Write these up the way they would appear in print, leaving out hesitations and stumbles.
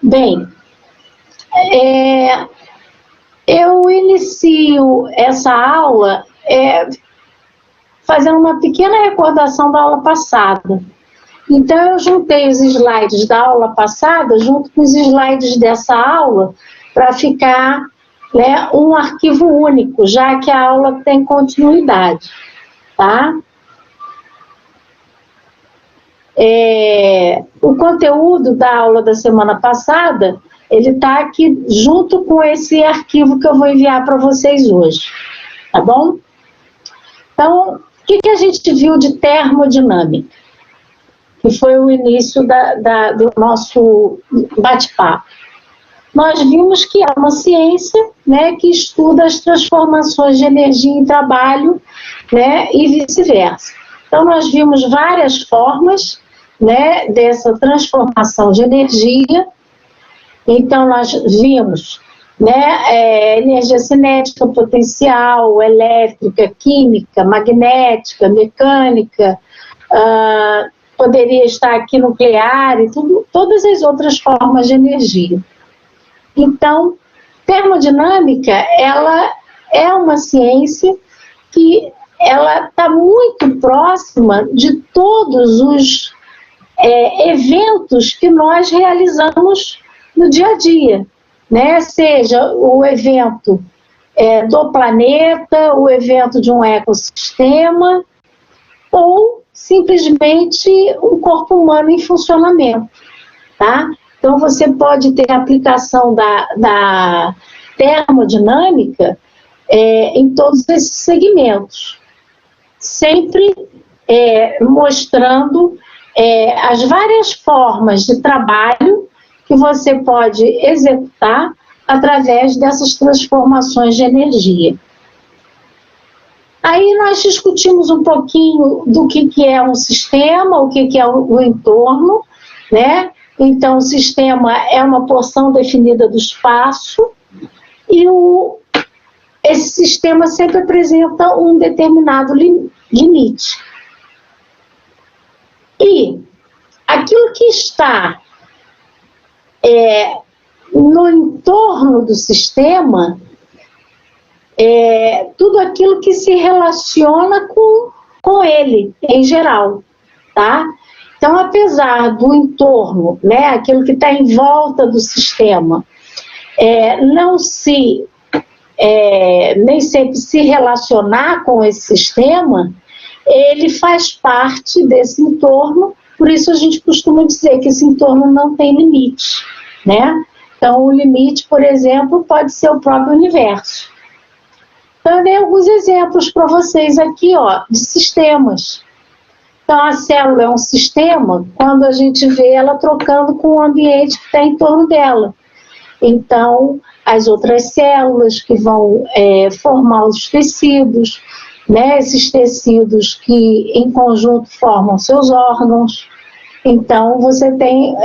Bem, eu inicio essa aula fazendo uma pequena recordação da aula passada. Então, eu juntei os slides da aula passada junto com os slides dessa aula para ficar, né, um arquivo único, já que a aula tem continuidade, tá? O conteúdo da aula da semana passada, ele está aqui junto com esse arquivo que eu vou enviar para vocês hoje, tá bom? Então, o que a gente viu de termodinâmica? Que foi o início do nosso bate-papo. Nós vimos que é uma ciência, né, que estuda as transformações de energia em trabalho, né, e vice-versa. Então, nós vimos várias formas, né, dessa transformação de energia. Então, nós vimos, né, energia cinética, potencial, elétrica, química, magnética, mecânica, poderia estar aqui nuclear e todas as outras formas de energia. Então, termodinâmica, ela é uma ciência que ela está muito próxima de todos os eventos que nós realizamos no dia a dia, né? Seja o evento do planeta, o evento de um ecossistema, ou simplesmente um corpo humano em funcionamento, tá? Então, você pode ter aplicação da termodinâmica em todos esses segmentos, sempre mostrando as várias formas de trabalho que você pode executar através dessas transformações de energia. Aí nós discutimos um pouquinho do que é um sistema, o que é o entorno, né? Então, o sistema é uma porção definida do espaço e esse sistema sempre apresenta um determinado limite. E aquilo que está no entorno do sistema tudo aquilo que se relaciona com ele, em geral, tá? Então, apesar do entorno, né, aquilo que está em volta do sistema, nem sempre se relacionar com esse sistema, ele faz parte desse entorno, por isso a gente costuma dizer que esse entorno não tem limite, né? Então, o limite, por exemplo, pode ser o próprio universo. Então, eu dei alguns exemplos para vocês aqui, ó, de sistemas. Então, a célula é um sistema quando a gente vê ela trocando com o ambiente que está em torno dela. Então, as outras células que vão formar os tecidos, né, esses tecidos que em conjunto formam seus órgãos. Então, você tem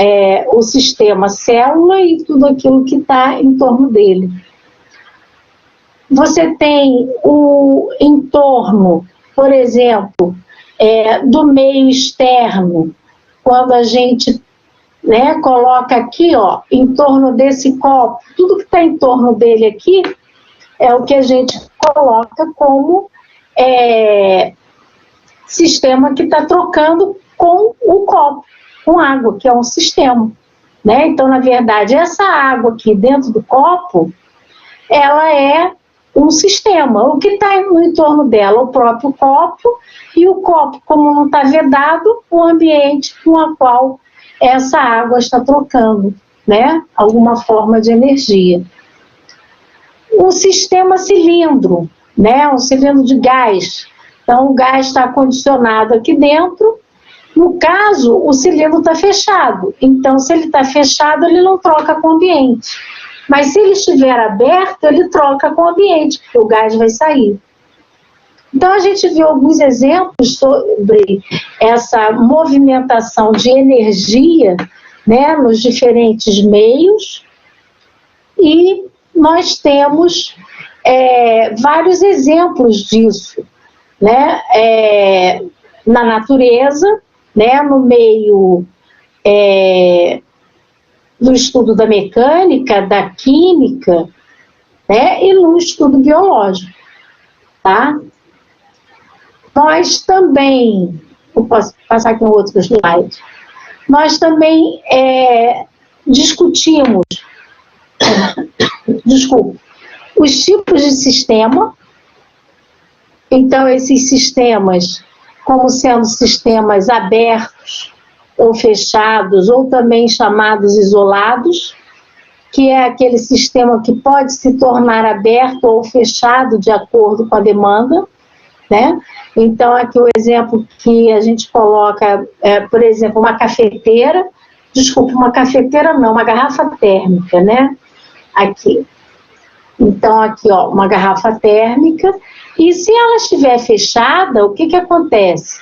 o sistema célula e tudo aquilo que está em torno dele. Você tem o entorno, por exemplo, do meio externo, quando a gente, né, coloca aqui, ó, em torno desse copo, tudo que está em torno dele aqui é o que a gente coloca como sistema que está trocando com o copo, com água, que é um sistema, né? Então, na verdade, essa água aqui dentro do copo, ela é um sistema. O que está no entorno dela? O próprio copo, e o copo, como não está vedado, o ambiente com o qual essa água está trocando, né? Alguma forma de energia. O sistema cilindro, né? Um cilindro de gás. Então, o gás está condicionado aqui dentro. No caso, o cilindro está fechado. Então, se ele está fechado, ele não troca com o ambiente. Mas se ele estiver aberto, ele troca com o ambiente, porque o gás vai sair. Então, a gente viu alguns exemplos sobre essa movimentação de energia, né, nos diferentes meios, e nós temos vários exemplos disso, né, na natureza, né, no meio no estudo da mecânica, da química, né, e no estudo biológico, tá? Nós também, eu posso passar aqui um outro slide, nós também discutimos, os tipos de sistema. Então, esses sistemas, como sendo sistemas abertos ou fechados, ou também chamados isolados, que é aquele sistema que pode se tornar aberto ou fechado de acordo com a demanda, né? Então, aqui o exemplo que a gente coloca por exemplo, uma cafeteira não, uma garrafa térmica, né? Aqui. Então, aqui, ó, uma garrafa térmica, e se ela estiver fechada, o que que acontece?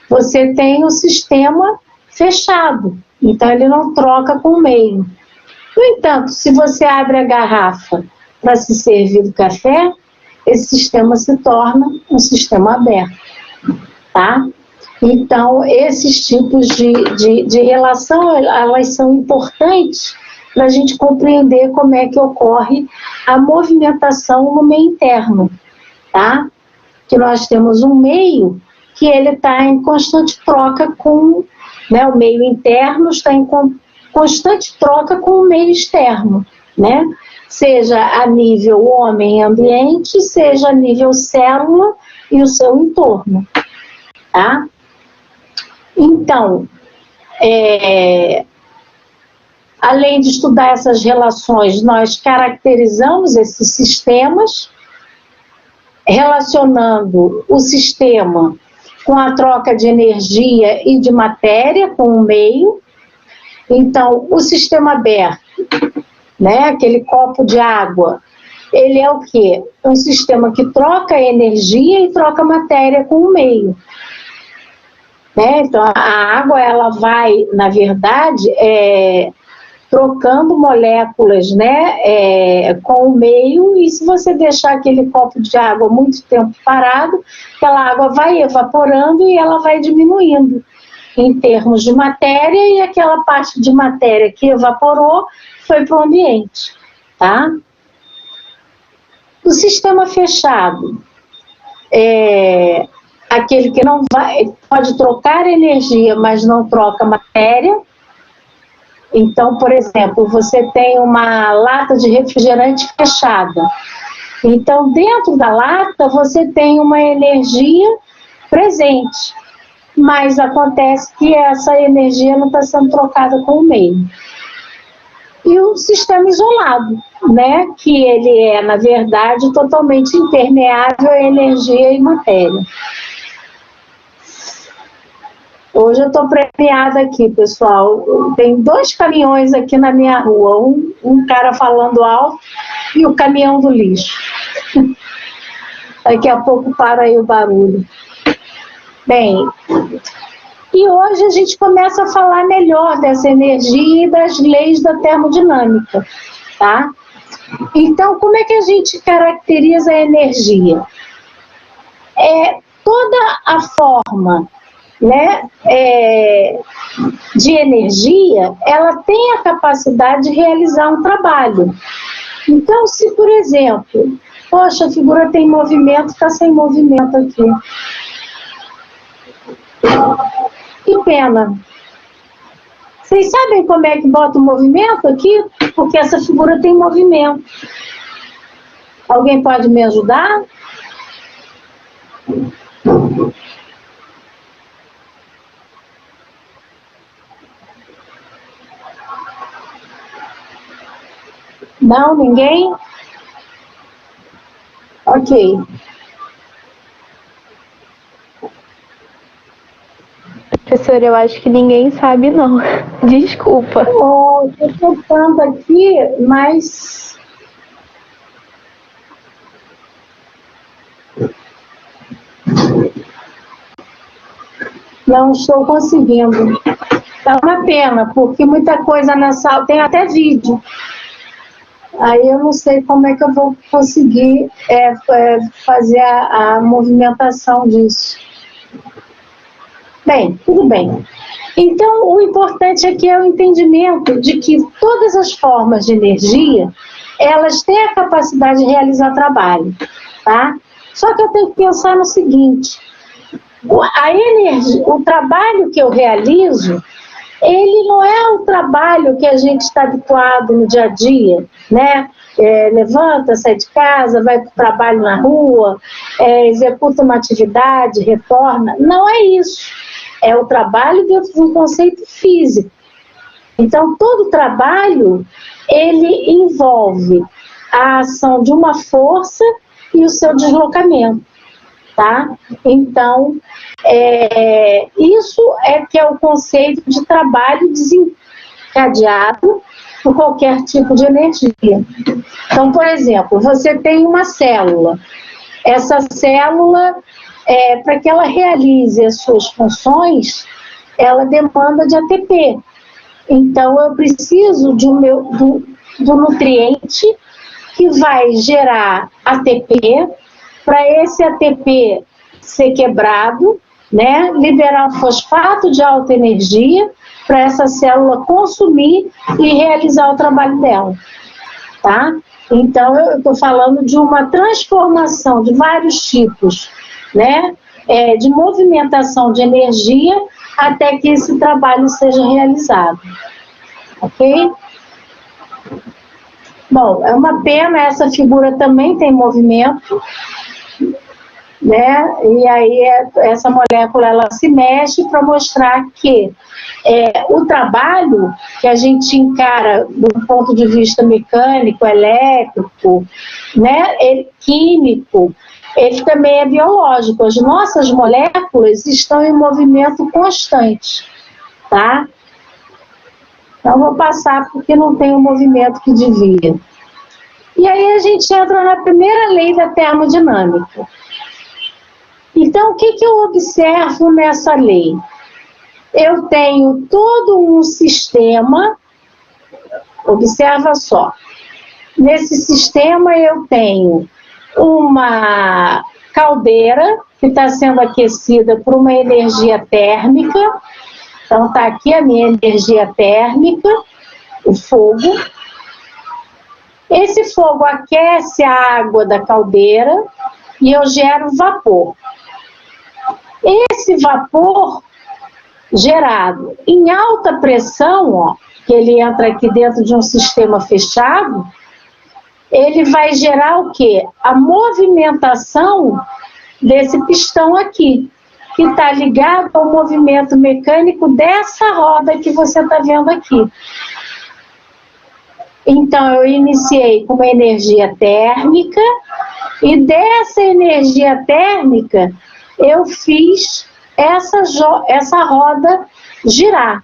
Você tem o sistema fechado, então ele não troca com o meio. No entanto, se você abre a garrafa para se servir do café, esse sistema se torna um sistema aberto, tá? Então, esses tipos de relação, elas são importantes para a gente compreender como é que ocorre a movimentação no meio interno, tá? Que nós temos um meio que ele está em constante troca com, né, o meio interno está em constante troca com o meio externo, né? Seja a nível homem-ambiente, seja a nível célula e o seu entorno, tá? Então, além de estudar essas relações, nós caracterizamos esses sistemas, relacionando o sistema com a troca de energia e de matéria com o meio. Então, o sistema aberto, né, aquele copo de água, ele é o quê? Um sistema que troca energia e troca matéria com o meio. Né? Então, a água, ela vai, na verdade, trocando moléculas, né, com o meio, e se você deixar aquele copo de água muito tempo parado, aquela água vai evaporando e ela vai diminuindo em termos de matéria, e aquela parte de matéria que evaporou foi para o ambiente, tá? O sistema fechado aquele que não pode trocar energia, mas não troca matéria. Então, por exemplo, você tem uma lata de refrigerante fechada. Então, dentro da lata, você tem uma energia presente, mas acontece que essa energia não está sendo trocada com o meio. E o sistema isolado, né? Que ele é, na verdade, totalmente impermeável a energia e matéria. Hoje eu estou premiada aqui, pessoal. Tem 2 caminhões aqui na minha rua. Um cara falando alto e o caminhão do lixo. Daqui a pouco para aí o barulho. Bem, e hoje a gente começa a falar melhor dessa energia e das leis da termodinâmica, tá? Então, como é que a gente caracteriza a energia? Toda a forma, né, de energia, ela tem a capacidade de realizar um trabalho. Então, se, por exemplo, poxa, a figura tem movimento, está sem movimento aqui. Que pena. Vocês sabem como é que bota o movimento aqui? Porque essa figura tem movimento. Alguém pode me ajudar? Não, ninguém? Ok. Professora, eu acho que ninguém sabe, não. Desculpa. Estou tentando aqui, mas... não estou conseguindo. É uma pena, porque muita coisa nessa aula, tem até vídeo. Aí eu não sei como é que eu vou conseguir fazer a movimentação disso. Bem, tudo bem. Então, o importante aqui é o entendimento de que todas as formas de energia, elas têm a capacidade de realizar trabalho, tá? Só que eu tenho que pensar no seguinte, a energia, o trabalho que eu realizo, ele não é o trabalho que a gente está habituado no dia a dia, né? Levanta, sai de casa, vai para o trabalho na rua, executa uma atividade, retorna. Não é isso. É o trabalho dentro de um conceito físico. Então, todo trabalho, ele envolve a ação de uma força e o seu deslocamento, tá? Então, isso é que é o conceito de trabalho desencadeado por qualquer tipo de energia. Então, por exemplo, você tem uma célula. Essa célula, para que ela realize as suas funções, ela demanda de ATP. Então, eu preciso do nutriente que vai gerar ATP, para esse ATP ser quebrado, né, liberar um fosfato de alta energia para essa célula consumir e realizar o trabalho dela, tá? Então, eu estou falando de uma transformação de vários tipos, né, de movimentação de energia até que esse trabalho seja realizado, ok? Bom, é uma pena, essa figura também tem movimento, né? E aí essa molécula ela se mexe para mostrar que o trabalho que a gente encara do ponto de vista mecânico, elétrico, né, químico, ele também é biológico. As nossas moléculas estão em movimento constante, tá? Então vou passar porque não tem o movimento que devia. E aí a gente entra na primeira lei da termodinâmica. Então, o que eu observo nessa lei? Eu tenho todo um sistema, observa só, nesse sistema eu tenho uma caldeira que está sendo aquecida por uma energia térmica, então está aqui a minha energia térmica, o fogo. Esse fogo aquece a água da caldeira e eu gero vapor. Esse vapor gerado em alta pressão, ó, que ele entra aqui dentro de um sistema fechado, ele vai gerar o quê? A movimentação desse pistão aqui, que está ligado ao movimento mecânico dessa roda que você está vendo aqui. Então, eu iniciei com uma energia térmica e dessa energia térmica eu fiz essa roda girar.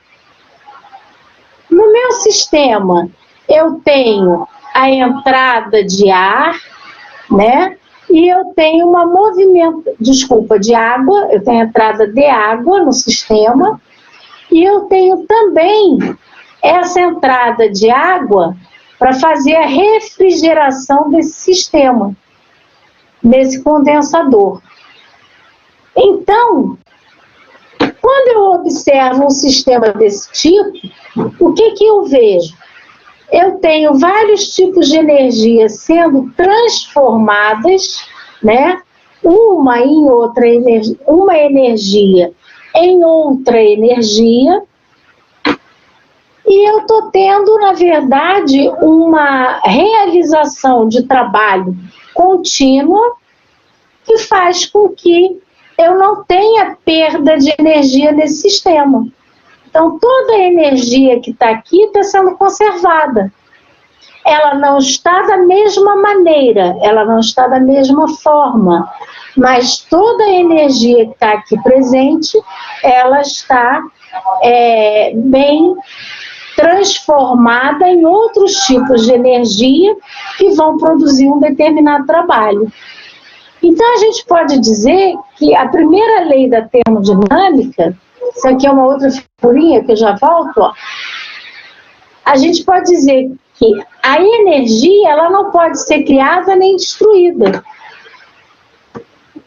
No meu sistema, eu tenho a entrada de ar, né? E eu tenho uma de água, eu tenho a entrada de água no sistema, e eu tenho também essa entrada de água para fazer a refrigeração desse sistema, desse condensador. Então, quando eu observo um sistema desse tipo, o que eu vejo? Eu tenho vários tipos de energia sendo transformadas, né? Uma energia em outra energia, e eu estou tendo, na verdade, uma realização de trabalho contínua que faz com que eu não tenha perda de energia nesse sistema. Então, toda a energia que está aqui está sendo conservada. Ela não está da mesma maneira, ela não está da mesma forma, mas toda a energia que está aqui presente, ela está bem transformada em outros tipos de energia que vão produzir um determinado trabalho. Então, a gente pode dizer que a primeira lei da termodinâmica, isso aqui é uma outra figurinha que eu já volto, ó, a gente pode dizer que a energia ela não pode ser criada nem destruída.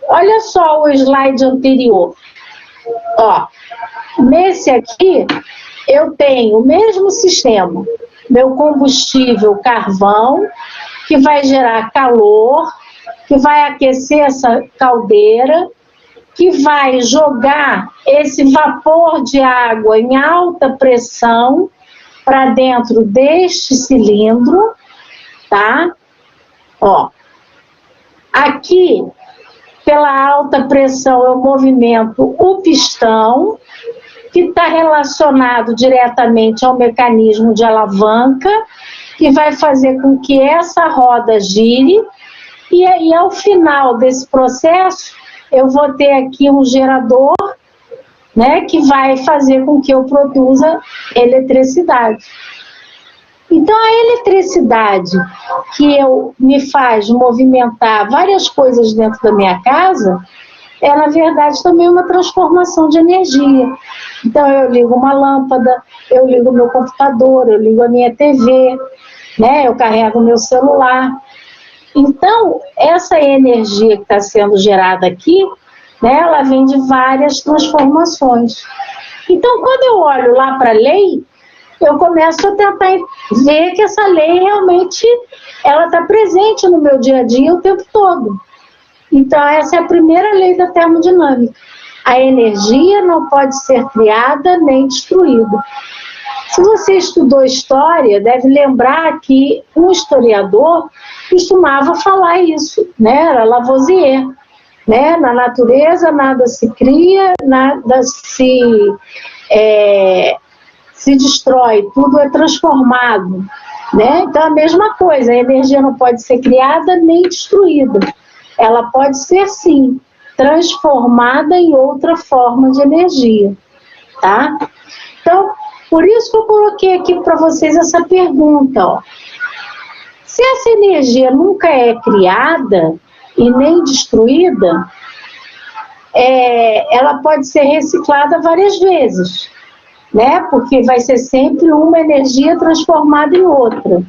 Olha só o slide anterior. Ó, Nesse aqui, eu tenho o mesmo sistema, meu combustível carvão, que vai gerar calor, que vai aquecer essa caldeira, que vai jogar esse vapor de água em alta pressão para dentro deste cilindro, tá? Ó, aqui, pela alta pressão, eu movimento o pistão, que está relacionado diretamente ao mecanismo de alavanca, que vai fazer com que essa roda gire, e aí, ao final desse processo, eu vou ter aqui um gerador, né, que vai fazer com que eu produza eletricidade. Então, a eletricidade que me faz movimentar várias coisas dentro da minha casa, é, na verdade, também uma transformação de energia. Então, eu ligo uma lâmpada, eu ligo meu computador, eu ligo a minha TV, né, eu carrego meu celular. Então, essa energia que está sendo gerada aqui, né, ela vem de várias transformações. Então, quando eu olho lá para a lei, eu começo a tentar ver que essa lei realmente ela está presente no meu dia a dia o tempo todo. Então, essa é a primeira lei da termodinâmica. A energia não pode ser criada nem destruída. Se você estudou história, deve lembrar que um historiador costumava falar isso, né? Era Lavoisier. Né? Na natureza nada se cria, nada se destrói, tudo é transformado. Né? Então, a mesma coisa, a energia não pode ser criada nem destruída. Ela pode ser, sim, transformada em outra forma de energia. Tá? Então, por isso que eu coloquei aqui para vocês essa pergunta. Ó. Se essa energia nunca é criada e nem destruída, ela pode ser reciclada várias vezes, né? Porque vai ser sempre uma energia transformada em outra.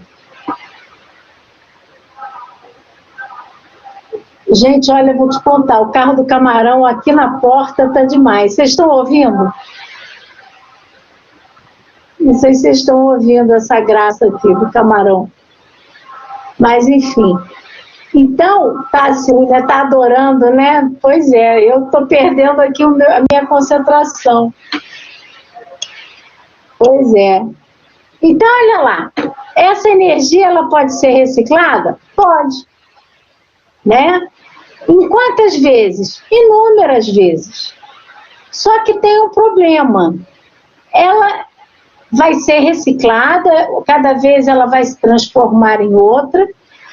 Gente, olha, eu vou te contar, o carro do camarão aqui na porta tá demais. Vocês estão ouvindo? Não sei se vocês estão ouvindo essa graça aqui do camarão. Mas, enfim. Então, tá assim, ainda tá adorando, né? Pois é, eu tô perdendo aqui a minha concentração. Pois é. Então, olha lá. Essa energia, ela pode ser reciclada? Pode. Né? Em quantas vezes? Inúmeras vezes. Só que tem um problema. Ela vai ser reciclada, cada vez ela vai se transformar em outra,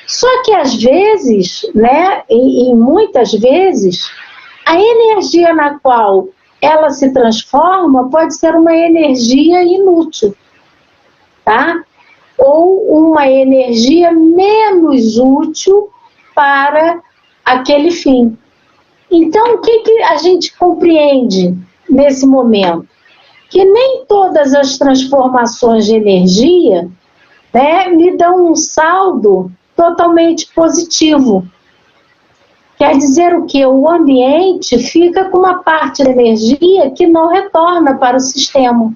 só que às vezes, né, e muitas vezes, a energia na qual ela se transforma pode ser uma energia inútil, tá? Ou uma energia menos útil para aquele fim. Então, o que a gente compreende nesse momento? Que nem todas as transformações de energia, né, me dão um saldo totalmente positivo. Quer dizer o quê? O ambiente fica com uma parte da energia que não retorna para o sistema,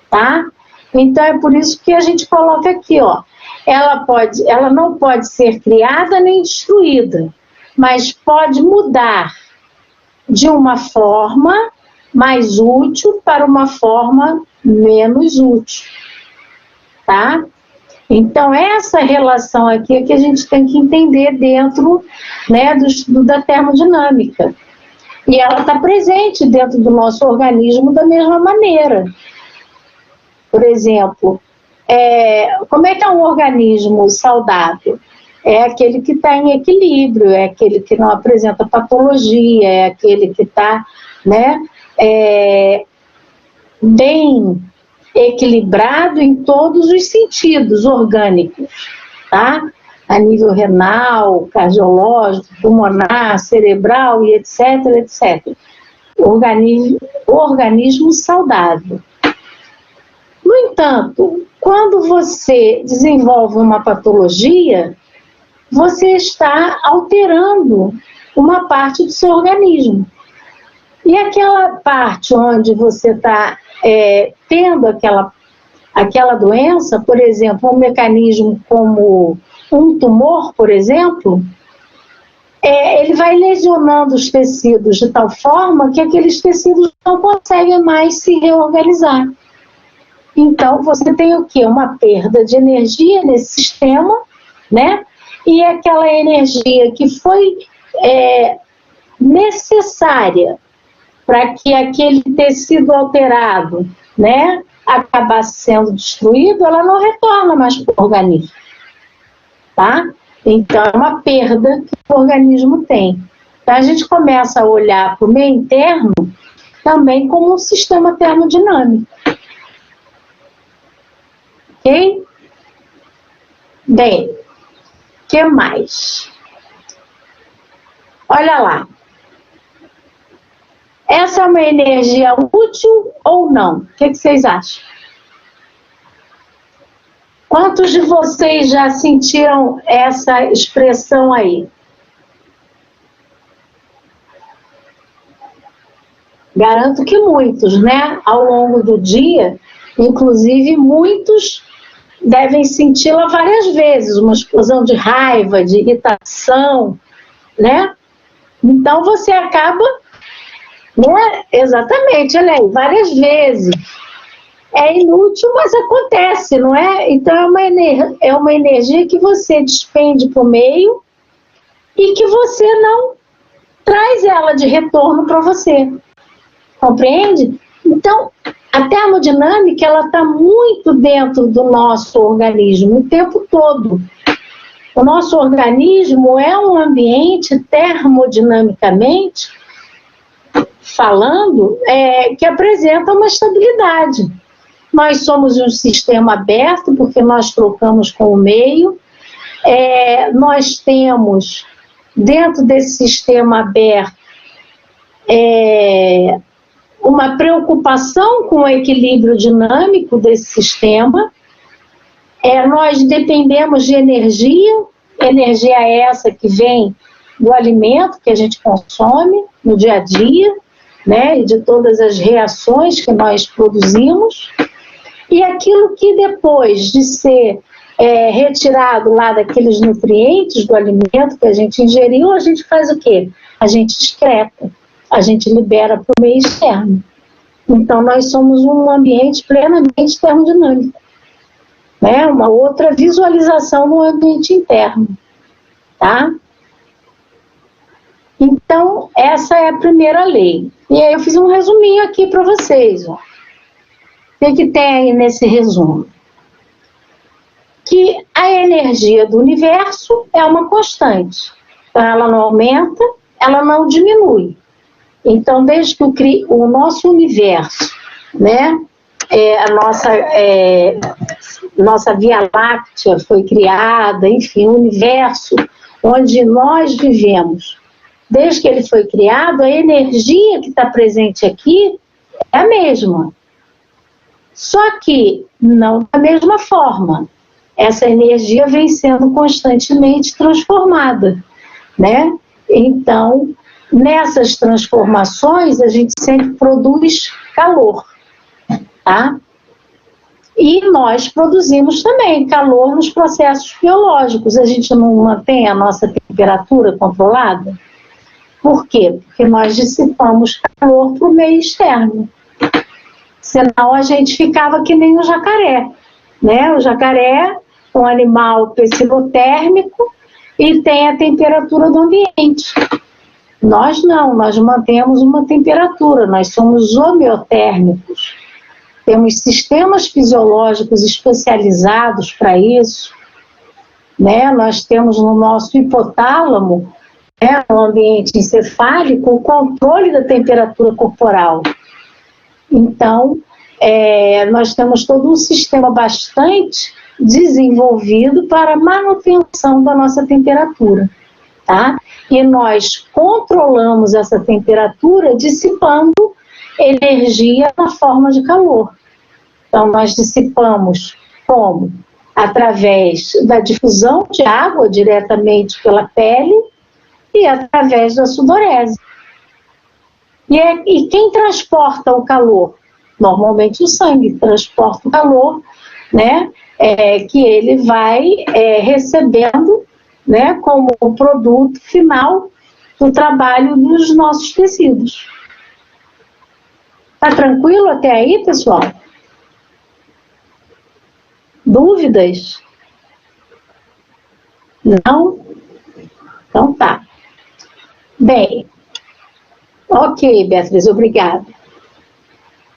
tá? Então é por isso que a gente coloca aqui, ó, ela não pode ser criada nem destruída, mas pode mudar de uma forma mais útil para uma forma menos útil, tá? Então, essa relação aqui é que a gente tem que entender dentro, né, do estudo da termodinâmica. E ela está presente dentro do nosso organismo da mesma maneira. Por exemplo, como é que é um organismo saudável? É aquele que está em equilíbrio, é aquele que não apresenta patologia, é aquele que está, né, bem equilibrado em todos os sentidos orgânicos, tá? A nível renal, cardiológico, pulmonar, cerebral e etc, etc. Organismo saudável. No entanto, quando você desenvolve uma patologia, você está alterando uma parte do seu organismo. E aquela parte onde você está tendo aquela doença, por exemplo, um mecanismo como um tumor, por exemplo, ele vai lesionando os tecidos de tal forma que aqueles tecidos não conseguem mais se reorganizar. Então, você tem o quê? Uma perda de energia nesse sistema, né? E aquela energia que foi necessária para que aquele tecido alterado, né, acabasse sendo destruído, ela não retorna mais para o organismo, tá? Então, é uma perda que o organismo tem. Então, a gente começa a olhar para o meio interno também como um sistema termodinâmico. Ok? Bem, o que mais? Olha lá. Essa é uma energia útil ou não? O que vocês acham? Quantos de vocês já sentiram essa expressão aí? Garanto que muitos, né? Ao longo do dia, inclusive muitos devem senti-la várias vezes, uma explosão de raiva, de irritação, né? Então você acaba, né? Exatamente, olha aí, várias vezes. É inútil, mas acontece, não é? Então é uma energia que você despende para o meio e que você não traz ela de retorno para você. Compreende? Então, a termodinâmica, ela está muito dentro do nosso organismo o tempo todo. O nosso organismo é um ambiente termodinamicamente falando que apresenta uma estabilidade. Nós somos um sistema aberto porque nós trocamos com o meio. Nós temos, dentro desse sistema aberto, uma preocupação com o equilíbrio dinâmico desse sistema. Nós dependemos de energia essa que vem do alimento que a gente consome no dia a dia, né, e de todas as reações que nós produzimos. E aquilo que depois de ser retirado lá daqueles nutrientes do alimento que a gente ingeriu, a gente faz o quê? A gente excreta, a gente libera para o meio externo. Então, nós somos um ambiente plenamente termodinâmico, né? Uma outra visualização do ambiente interno, tá? Então, essa é a primeira lei. E aí eu fiz um resuminho aqui para vocês, ó. O que tem aí nesse resumo? Que a energia do universo é uma constante. Então, ela não aumenta, ela não diminui. Então, desde que o nosso universo, né, a nossa Via Láctea foi criada, enfim, o universo onde nós vivemos, desde que ele foi criado, a energia que está presente aqui é a mesma. Só que não da mesma forma. Essa energia vem sendo constantemente transformada, né? Então, nessas transformações, a gente sempre produz calor, tá? E nós produzimos também calor nos processos biológicos. A gente não mantém a nossa temperatura controlada? Por quê? Porque nós dissipamos calor para o meio externo. Senão a gente ficava que nem o jacaré, né? O jacaré é um animal psilotérmico e tem a temperatura do ambiente. Nós não, nós mantemos uma temperatura, nós somos homeotérmicos. Temos sistemas fisiológicos especializados para isso, né? Nós temos no nosso hipotálamo, né, no ambiente encefálico, o controle da temperatura corporal. Então, nós temos todo um sistema bastante desenvolvido para a manutenção da nossa temperatura, tá? E nós controlamos essa temperatura dissipando energia na forma de calor. Então, nós dissipamos como? Através da difusão de água diretamente pela pele e através da sudorese. E quem transporta o calor? Normalmente o sangue transporta o calor, né? Que ele vai recebendo, né, como produto final do trabalho dos nossos tecidos. Tá tranquilo até aí, pessoal? Dúvidas? Não? Então tá. Bem, ok, Beatriz, obrigada.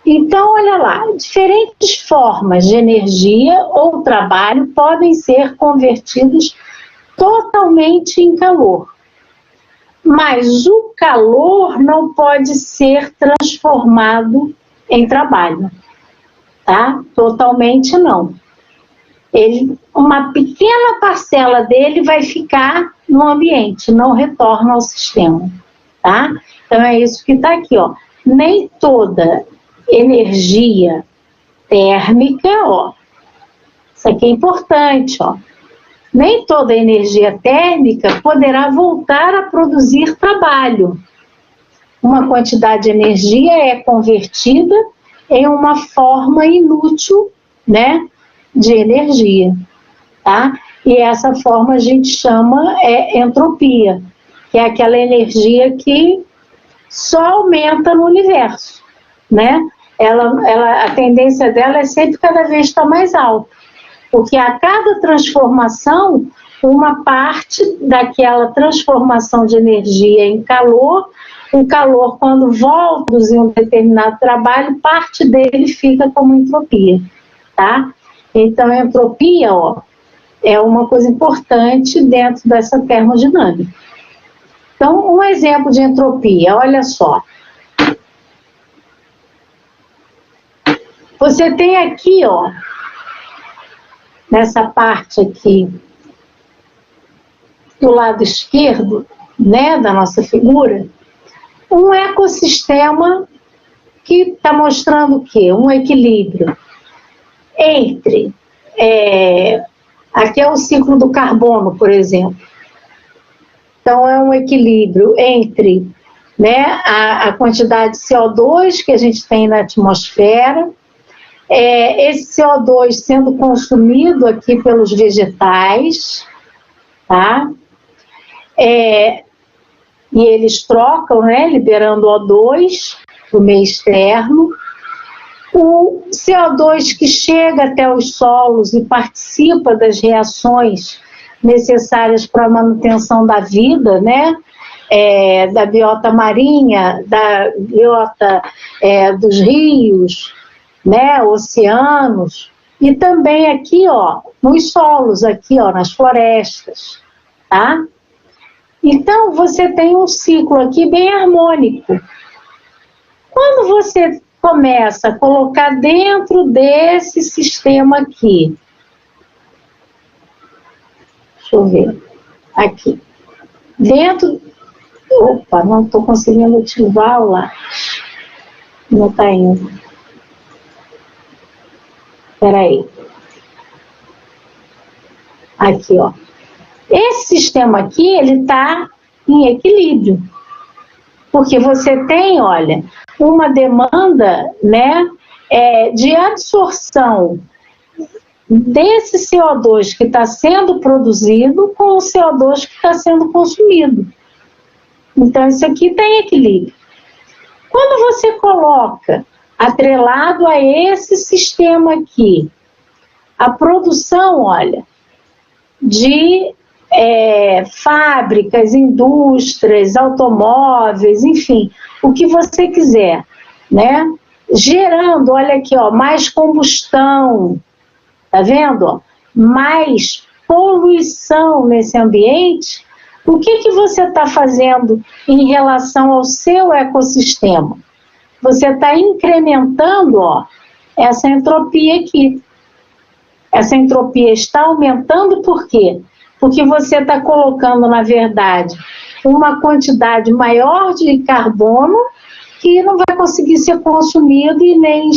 Então, olha lá, diferentes formas de energia ou trabalho podem ser convertidas totalmente em calor. Mas o calor não pode ser transformado em trabalho, tá? Totalmente não. Uma pequena parcela dele vai ficar no ambiente, não retorna ao sistema, tá? Então é isso que está aqui, ó. Nem toda energia térmica, ó, isso aqui é importante, ó. Nem toda energia térmica poderá voltar a produzir trabalho. Uma quantidade de energia é convertida em uma forma inútil, né, de energia, tá? E essa forma a gente chama entropia, que é aquela energia que só aumenta no universo, né? A tendência dela é sempre cada vez estar mais alta, porque a cada transformação, uma parte daquela transformação de energia em calor, o calor, quando volta a produzir um determinado trabalho, parte dele fica como entropia, tá? Então, a entropia, ó, é uma coisa importante dentro dessa termodinâmica. Então, um exemplo de entropia, olha só. Você tem aqui, ó, nessa parte aqui, do lado esquerdo, né, da nossa figura, um ecossistema que está mostrando o quê? Um equilíbrio entre, aqui é o ciclo do carbono, por exemplo. Então, é um equilíbrio entre, né, a quantidade de CO2 que a gente tem na atmosfera, esse CO2 sendo consumido aqui pelos vegetais, tá? E eles trocam, né, liberando O2 para o meio externo. O CO2 que chega até os solos e participa das reações necessárias para a manutenção da vida, né? Da biota marinha, da biota dos rios, né? Oceanos, e também aqui, ó, nos solos, aqui, ó, nas florestas, tá? Então, você tem um ciclo aqui bem harmônico. Quando você começa a colocar dentro desse sistema aqui, deixa eu ver, aqui, dentro, opa, não estou conseguindo ativar o lá, não está indo, espera aí, aqui, ó, esse sistema aqui, ele está em equilíbrio, porque você tem, olha, uma demanda, né, de absorção desse CO2 que está sendo produzido com o CO2 que está sendo consumido. Então, isso aqui tem equilíbrio. Quando você coloca, atrelado a esse sistema aqui, a produção, olha, de fábricas, indústrias, automóveis, enfim, o que você quiser, né? Gerando, olha aqui, ó, mais combustão, tá vendo? Ó? Mais poluição nesse ambiente. O que você está fazendo em relação ao seu ecossistema? Você está incrementando, ó, essa entropia aqui. Essa entropia está aumentando por quê? Porque você está colocando, na verdade, uma quantidade maior de carbono que não vai conseguir ser consumido e nem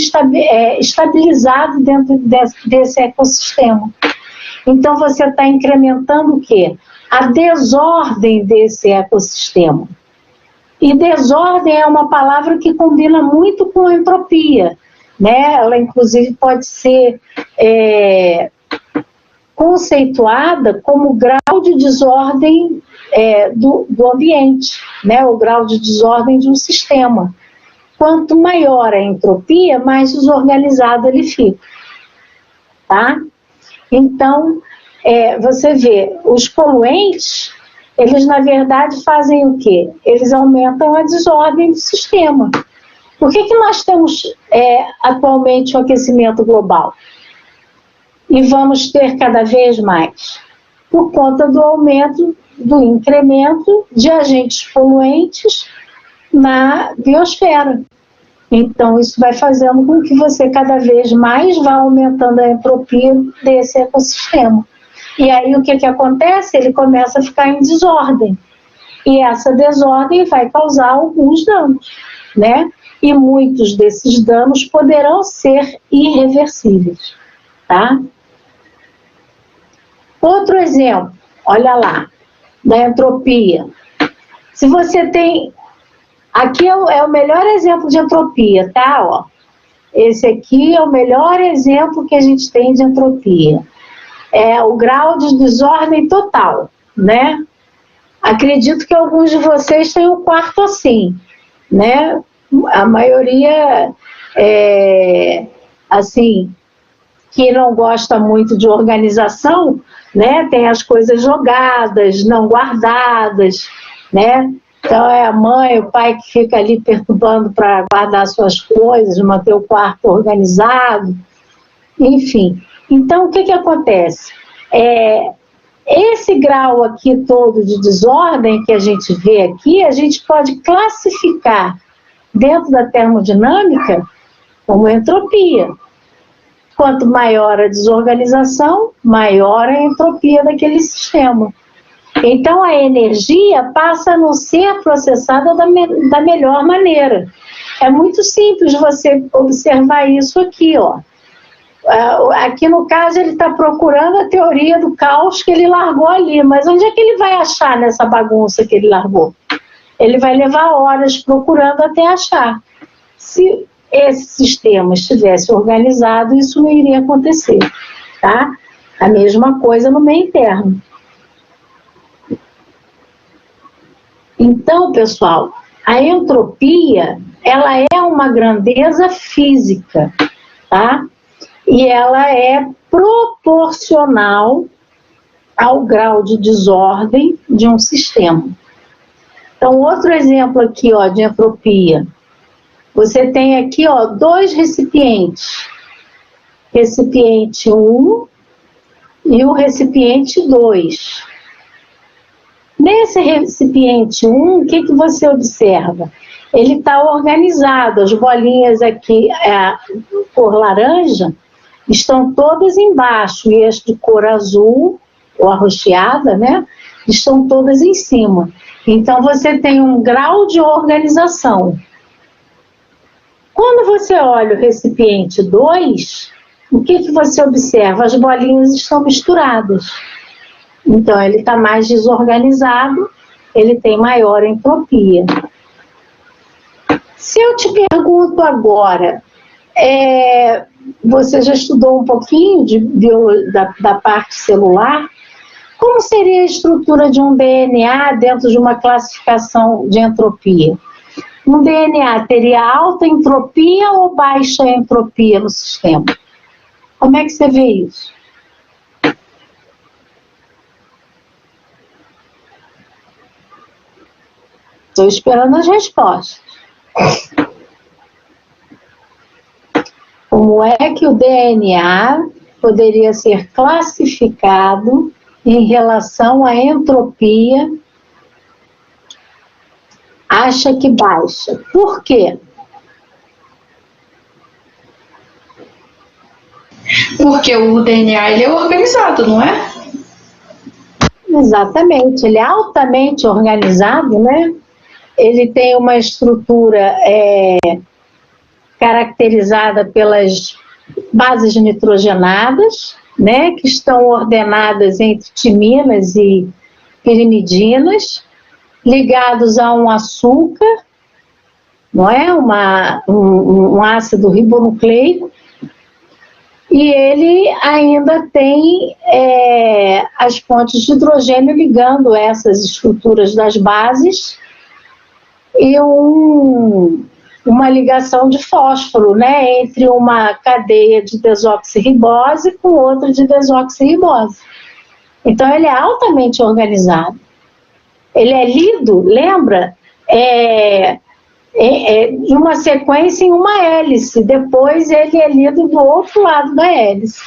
estabilizado dentro desse ecossistema. Então, você está incrementando o quê? A desordem desse ecossistema. E desordem é uma palavra que combina muito com entropia, né? Ela, inclusive, pode ser conceituada como grau de desordem do ambiente, né? O grau de desordem de um sistema. Quanto maior a entropia, mais desorganizado ele fica, tá? Então, você vê, os poluentes, eles na verdade fazem o quê? Eles aumentam a desordem do sistema. Por que nós temos atualmente o aquecimento global? E vamos ter cada vez mais? Por conta do aumento, do incremento de agentes poluentes na biosfera. Então, isso vai fazendo com que você cada vez mais vá aumentando a entropia desse ecossistema. E aí, o que acontece? Ele começa a ficar em desordem. E essa desordem vai causar alguns danos, né? E muitos desses danos poderão ser irreversíveis, tá? Outro exemplo, olha lá, da entropia. Se você tem... Aqui é o melhor exemplo de entropia, tá? Ó, esse aqui é o melhor exemplo que a gente tem de entropia. É o grau de desordem total, né? Acredito que alguns de vocês têm um quarto assim, né? A maioria, assim, que não gosta muito de organização, né? Tem as coisas jogadas, não guardadas, né? Então é a mãe, o pai que fica ali perturbando para guardar suas coisas, manter o quarto organizado, enfim. Então o que acontece? Esse grau aqui todo de desordem que a gente vê aqui, a gente pode classificar dentro da termodinâmica como entropia. Quanto maior a desorganização, maior a entropia daquele sistema. Então, a energia passa a não ser processada da melhor maneira. É muito simples você observar isso aqui, ó. Aqui, no caso, ele está procurando a teoria do caos que ele largou ali, mas onde é que ele vai achar nessa bagunça que ele largou? Ele vai levar horas procurando até achar. Se esse sistema estivesse organizado, isso não iria acontecer, tá? A mesma coisa no meio interno. Então, pessoal, a entropia, ela é uma grandeza física, tá? E ela é proporcional ao grau de desordem de um sistema. Então, outro exemplo aqui, ó, de entropia. Você tem aqui, ó, dois recipientes. Recipiente 1 e o recipiente 2. Nesse recipiente 1, o que você observa? Ele está organizado, as bolinhas aqui, cor laranja, estão todas embaixo, e as de cor azul, ou arroxeada, né, estão todas em cima. Então, você tem um grau de organização. Quando você olha o recipiente 2, o que você observa? As bolinhas estão misturadas. Então, ele está mais desorganizado, ele tem maior entropia. Se eu te pergunto agora, você já estudou um pouquinho da parte celular? Como seria a estrutura de um DNA dentro de uma classificação de entropia? Um DNA teria alta entropia ou baixa entropia no sistema? Como é que você vê isso? Estou esperando as respostas. Como é que o DNA poderia ser classificado em relação à entropia? Acha que baixa. Por quê? Porque o DNA ele é organizado, não é? Exatamente, ele é altamente organizado, né? Ele tem uma estrutura caracterizada pelas bases nitrogenadas, né? Que estão ordenadas entre timinas e pirimidinas. ligados a um açúcar, não é? Um ácido ribonucleico, e ele ainda tem as pontes de hidrogênio ligando essas estruturas das bases e uma ligação de fósforo, né, entre uma cadeia de desoxirribose com outra de desoxirribose. Então, ele é altamente organizado. Ele é lido, lembra? De uma sequência em uma hélice. Depois, ele é lido do outro lado da hélice.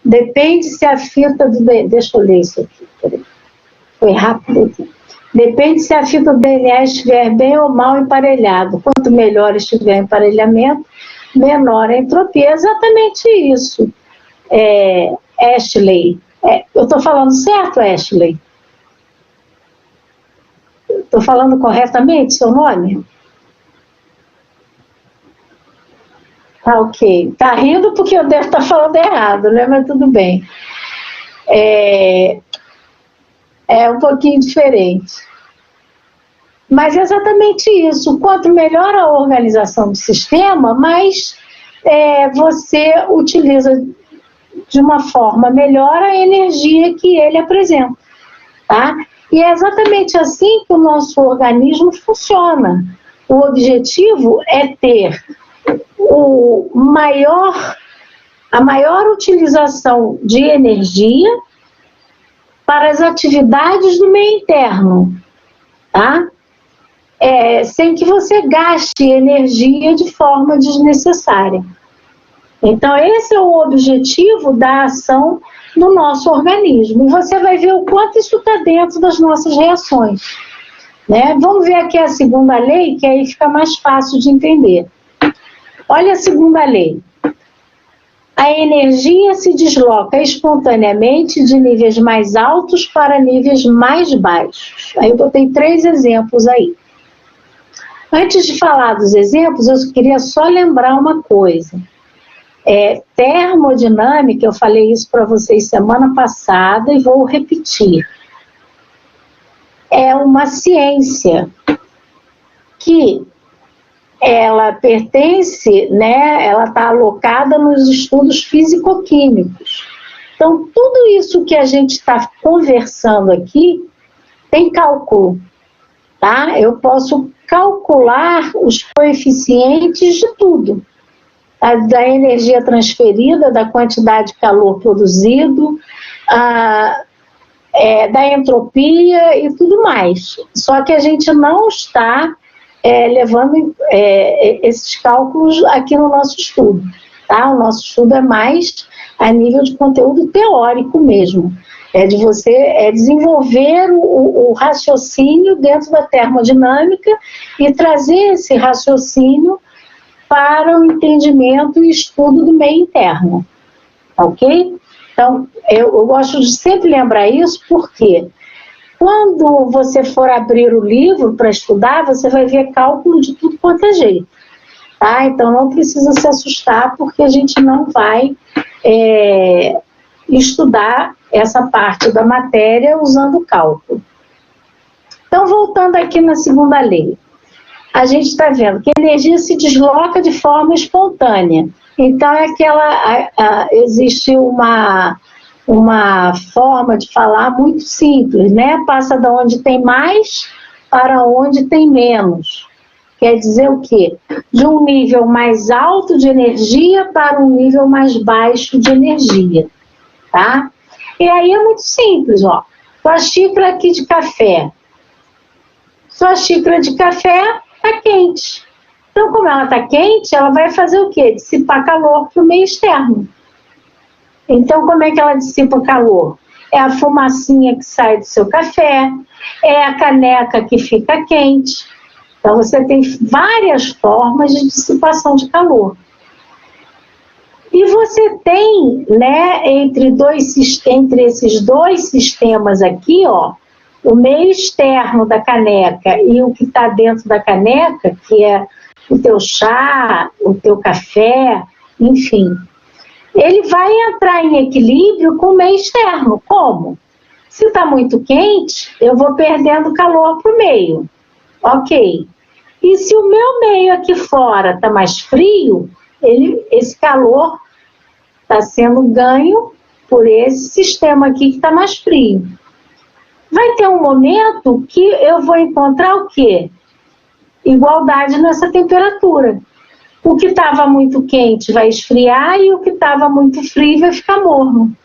Depende se a fita do... Deixa eu ler isso aqui. Peraí. Foi rápido aqui. Depende se a fita do DNA estiver bem ou mal emparelhado. Quanto melhor estiver o emparelhamento, menor a entropia. É exatamente isso. Ashley. Eu estou falando certo, Ashley? Estou falando corretamente seu nome? Tá ok. Tá rindo porque eu devo estar falando errado, né? Mas tudo bem. É um pouquinho diferente. Mas é exatamente isso. Quanto melhor a organização do sistema, mais você utiliza de uma forma melhor a energia que ele apresenta. Tá? E é exatamente assim que o nosso organismo funciona. O objetivo é ter a maior utilização de energia para as atividades do meio interno, tá? Sem que você gaste energia de forma desnecessária. Então, esse é o objetivo da ação no nosso organismo. E você vai ver o quanto isso está dentro das nossas reações, né? Vamos ver aqui a segunda lei, que aí fica mais fácil de entender. Olha a segunda lei. A energia se desloca espontaneamente de níveis mais altos para níveis mais baixos. Aí eu botei 3 exemplos aí. Antes de falar dos exemplos, eu queria só lembrar uma coisa. Termodinâmica, eu falei isso para vocês semana passada e vou repetir. É uma ciência que ela pertence, né, ela está alocada nos estudos físico-químicos. Então, tudo isso que a gente está conversando aqui tem cálculo, tá? Eu posso calcular os coeficientes de tudo. Da energia transferida, da quantidade de calor produzido, da entropia e tudo mais. Só que a gente não está levando esses cálculos aqui no nosso estudo. Tá? O nosso estudo é mais a nível de conteúdo teórico mesmo. De você desenvolver o raciocínio dentro da termodinâmica e trazer esse raciocínio para o entendimento e estudo do meio interno, ok? Então, eu gosto de sempre lembrar isso, porque quando você for abrir o livro para estudar, você vai ver cálculo de tudo quanto é jeito, tá? Então, não precisa se assustar, porque a gente não vai estudar essa parte da matéria usando cálculo. Então, voltando aqui na segunda lei. A gente está vendo que a energia se desloca de forma espontânea. Então, existe uma forma de falar muito simples, né? Passa de onde tem mais para onde tem menos. Quer dizer o quê? De um nível mais alto de energia para um nível mais baixo de energia, tá? E aí é muito simples, ó. Sua xícara aqui de café. Sua xícara de café está quente. Então, como ela está quente, ela vai fazer o quê? Dissipar calor para o meio externo. Então, como é que ela dissipa calor? É a fumacinha que sai do seu café, é a caneca que fica quente. Então, você tem várias formas de dissipação de calor. E você tem, né, entre esses dois sistemas aqui, ó, o meio externo da caneca e o que está dentro da caneca, que é o teu chá, o teu café, enfim, ele vai entrar em equilíbrio com o meio externo. Como? Se está muito quente, eu vou perdendo calor para o meio. Ok. E se o meu meio aqui fora está mais frio, esse calor está sendo ganho por esse sistema aqui que está mais frio. Vai ter um momento que eu vou encontrar o quê? Igualdade nessa temperatura. O que estava muito quente vai esfriar e o que estava muito frio vai ficar morno.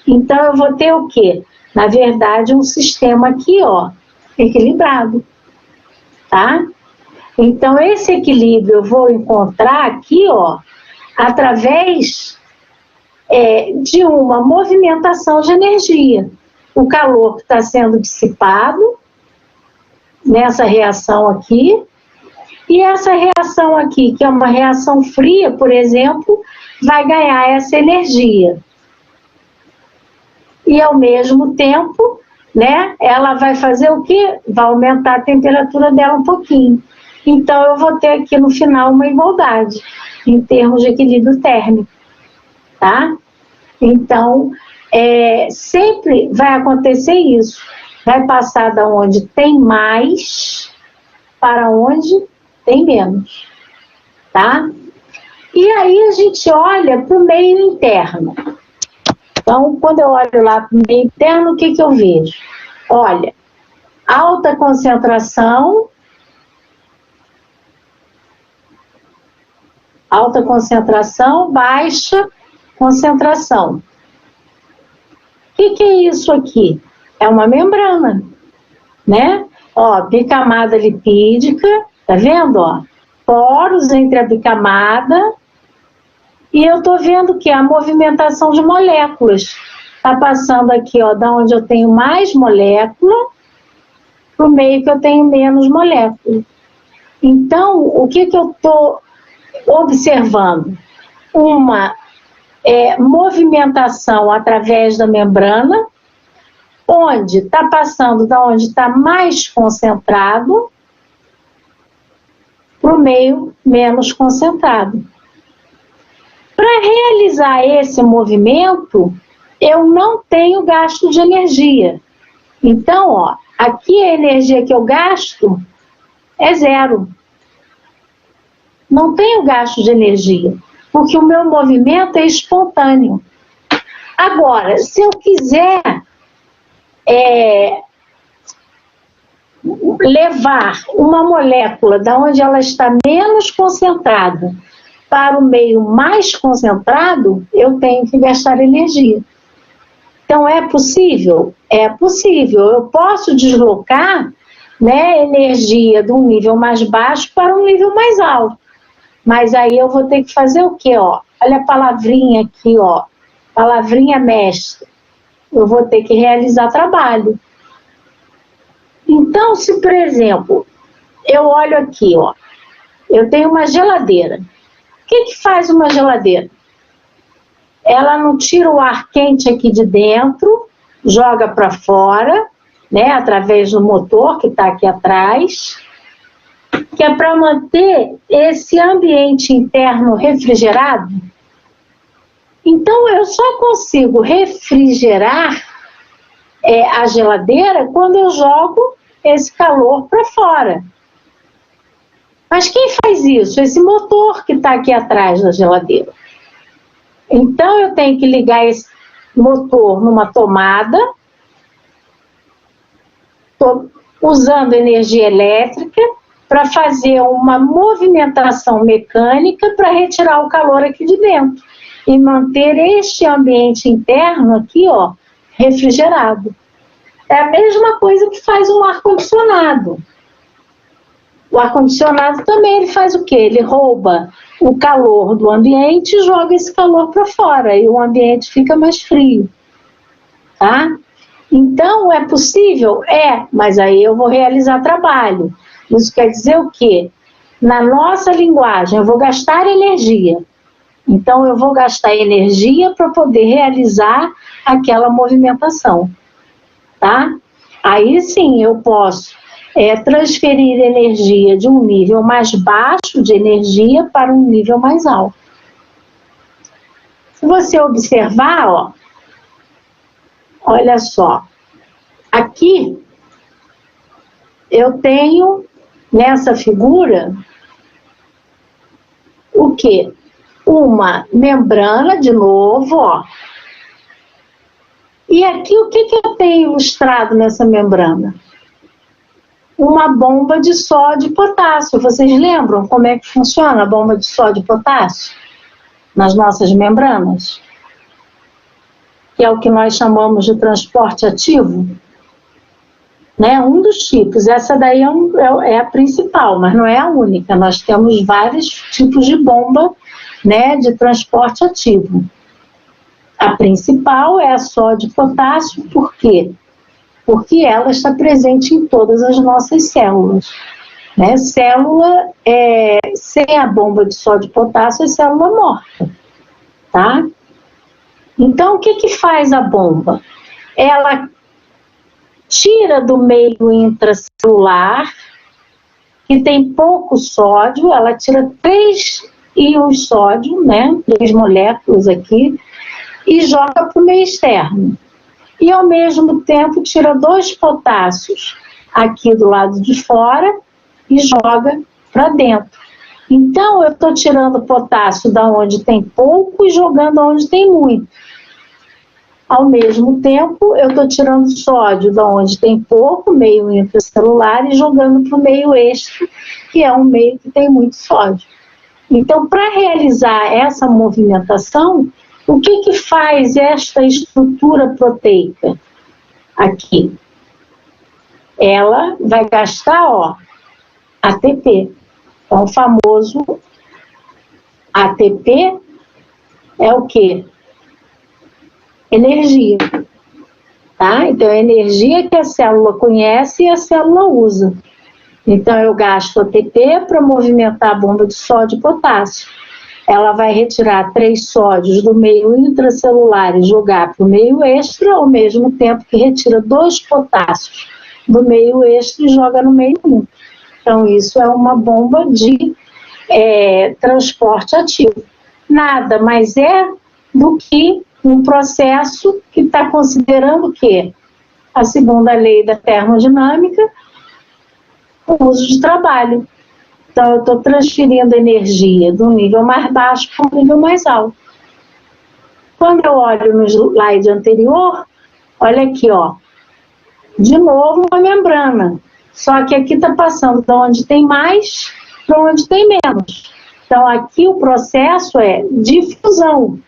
Então, eu vou ter o quê? Na verdade, um sistema aqui, ó, equilibrado, tá? Então, esse equilíbrio eu vou encontrar aqui, ó, através de uma movimentação de energia. O calor que está sendo dissipado nessa reação aqui, e essa reação aqui, que é uma reação fria, por exemplo, vai ganhar essa energia. E ao mesmo tempo, né, ela vai fazer o quê? Vai aumentar a temperatura dela um pouquinho. Então, eu vou ter aqui no final uma igualdade, em termos de equilíbrio térmico, tá? Então, sempre vai acontecer isso. Vai passar da onde tem mais para onde tem menos, tá? E aí a gente olha para o meio interno. Então, quando eu olho lá para o meio interno, o que eu vejo? Olha, alta concentração, baixa concentração. O que é isso aqui? É uma membrana, né? Ó, bicamada lipídica, tá vendo, ó? Poros entre a bicamada, e eu tô vendo que a movimentação de moléculas tá passando aqui, ó, da onde eu tenho mais molécula pro meio que eu tenho menos molécula. Então, o que eu tô observando? Uma movimentação através da membrana, onde está passando da onde está mais concentrado para o meio menos concentrado. Para realizar esse movimento, eu não tenho gasto de energia. Então, ó, aqui a energia que eu gasto é zero. Não tenho gasto de energia, porque o meu movimento é espontâneo. Agora, se eu quiser levar uma molécula da onde ela está menos concentrada para o meio mais concentrado, eu tenho que gastar energia. Então, é possível? É possível. Eu posso deslocar, né, energia de um nível mais baixo para um nível mais alto. Mas aí eu vou ter que fazer o quê? Ó? Olha a palavrinha aqui, ó. Palavrinha mestre. Eu vou ter que realizar trabalho. Então, se, por exemplo, eu olho aqui, ó, eu tenho uma geladeira. O que faz uma geladeira? Ela não tira o ar quente aqui de dentro, joga para fora, né, através do motor que está aqui atrás, que é para manter esse ambiente interno refrigerado. Então, eu só consigo refrigerar a geladeira quando eu jogo esse calor para fora. Mas quem faz isso? Esse motor que está aqui atrás da geladeira. Então, eu tenho que ligar esse motor numa tomada, usando energia elétrica, para fazer uma movimentação mecânica para retirar o calor aqui de dentro e manter este ambiente interno aqui, ó, refrigerado. É a mesma coisa que faz um ar-condicionado. O ar-condicionado também ele faz o quê? Ele rouba o calor do ambiente e joga esse calor para fora e o ambiente fica mais frio, tá? Então, é possível? É, mas aí eu vou realizar trabalho. Isso quer dizer o quê? Na nossa linguagem, eu vou gastar energia. Então, eu vou gastar energia para poder realizar aquela movimentação, tá? Aí sim, eu posso transferir energia de um nível mais baixo de energia para um nível mais alto. Se você observar, ó, olha só, aqui eu tenho nessa figura o quê? Uma membrana, de novo, ó. E aqui o que eu tenho ilustrado nessa membrana? Uma bomba de sódio e potássio. Vocês lembram como é que funciona a bomba de sódio e potássio nas nossas membranas? Que é o que nós chamamos de transporte ativo. Né? Um dos tipos. Essa daí é a principal, mas não é a única. Nós temos vários tipos de bomba, né, de transporte ativo. A principal é a sódio e potássio. Por quê? Porque ela está presente em todas as nossas células. Né? Célula, sem a bomba de sódio e potássio, é célula morta. Tá? Então, o que faz a bomba? Ela tira do meio intracelular, que tem pouco sódio, ela tira 3 íons sódio, né? 3 moléculas aqui, e joga para o meio externo. E, ao mesmo tempo, tira 2 potássios aqui do lado de fora e joga para dentro. Então, eu estou tirando potássio da onde tem pouco e jogando onde tem muito. Ao mesmo tempo, eu estou tirando sódio da onde tem pouco, meio intracelular, e jogando para o meio extra, que é um meio que tem muito sódio. Então, para realizar essa movimentação, o que faz esta estrutura proteica aqui? Ela vai gastar, ó, ATP. Então, o famoso ATP é o quê? Energia. Tá? Então, é a energia que a célula conhece e a célula usa. Então, eu gasto ATP para movimentar a bomba de sódio e potássio. Ela vai retirar 3 sódios do meio intracelular e jogar para o meio extra, ao mesmo tempo que retira 2 potássios do meio extra e joga no meio único. Então, isso é uma bomba de transporte ativo. Nada mais é do que um processo que está considerando o quê? A segunda lei da termodinâmica, o uso de trabalho. Então, eu estou transferindo energia do nível mais baixo para o nível mais alto. Quando eu olho no slide anterior, olha aqui, ó. De novo, uma membrana. Só que aqui está passando de onde tem mais para onde tem menos. Então, aqui o processo é difusão.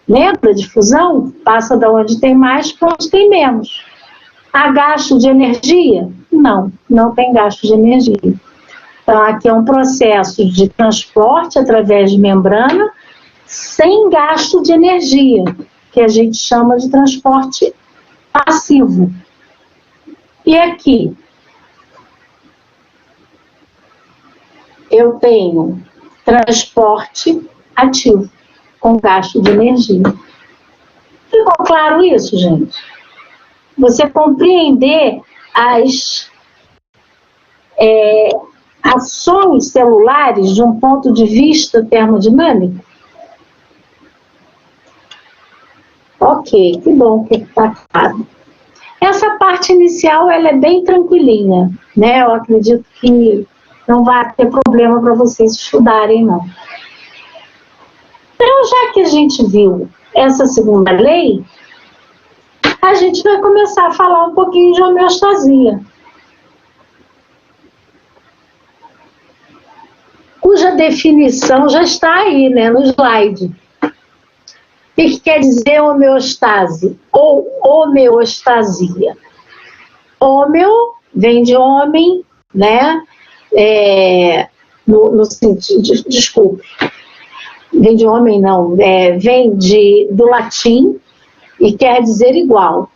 Lembra de fusão? Passa de onde tem mais para onde tem menos. Há gasto de energia? Não, não tem gasto de energia. Então, aqui é um processo de transporte através de membrana sem gasto de energia, que a gente chama de transporte passivo. E aqui, eu tenho transporte ativo, com gasto de energia. Ficou claro isso, gente? Você compreender as ações celulares de um ponto de vista termodinâmico? Ok, que bom que está claro. Essa parte inicial, ela é bem tranquilinha, né? Eu acredito que não vai ter problema para vocês estudarem, não. Então, já que a gente viu essa segunda lei, a gente vai começar a falar um pouquinho de homeostasia, cuja definição já está aí, né, no slide. O que quer dizer homeostase ou homeostasia? Homeo vem de homem, né? No sentido, desculpe, vem de homem não, vem do latim e quer dizer igual,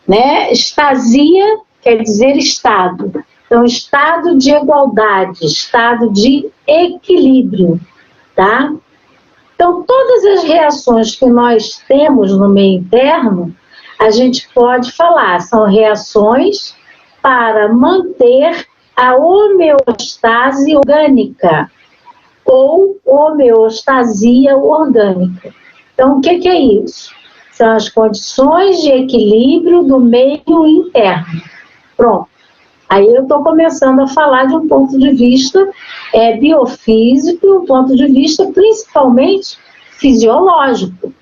né? Estasia quer dizer estado. Então, estado de igualdade, estado de equilíbrio, tá? Então, todas as reações que nós temos no meio interno, a gente pode falar, são reações para manter a homeostase orgânica ou homeostasia orgânica. Então, o que é isso? São as condições de equilíbrio do meio interno. Pronto. Aí eu estou começando a falar de um ponto de vista biofísico, um ponto de vista principalmente fisiológico.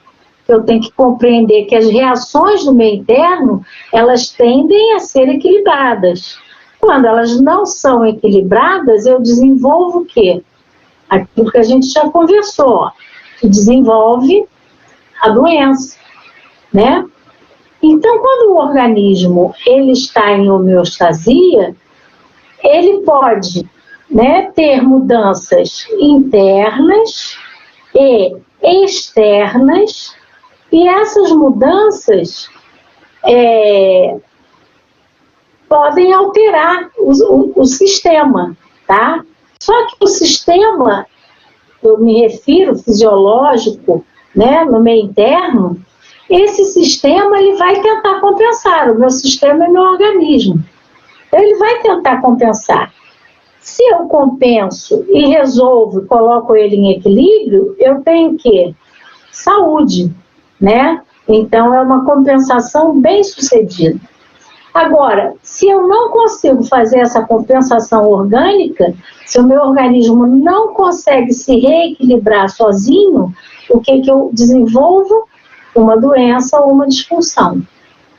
Eu tenho que compreender que as reações do meio interno, elas tendem a ser equilibradas. Quando elas não são equilibradas, eu desenvolvo o quê? Aquilo que a gente já conversou, que desenvolve a doença, né? Então, quando o organismo ele está em homeostasia, ele pode, né, ter mudanças internas e externas, e essas mudanças podem alterar o sistema, tá? Só que o sistema, eu me refiro fisiológico, né, no meio interno, esse sistema ele vai tentar compensar. O meu sistema é meu organismo. Então, ele vai tentar compensar. Se eu compenso e resolvo, coloco ele em equilíbrio, eu tenho o quê? Saúde, né? Então, é uma compensação bem sucedida. Agora, se eu não consigo fazer essa compensação orgânica, se o meu organismo não consegue se reequilibrar sozinho, o que eu desenvolvo? Uma doença ou uma disfunção,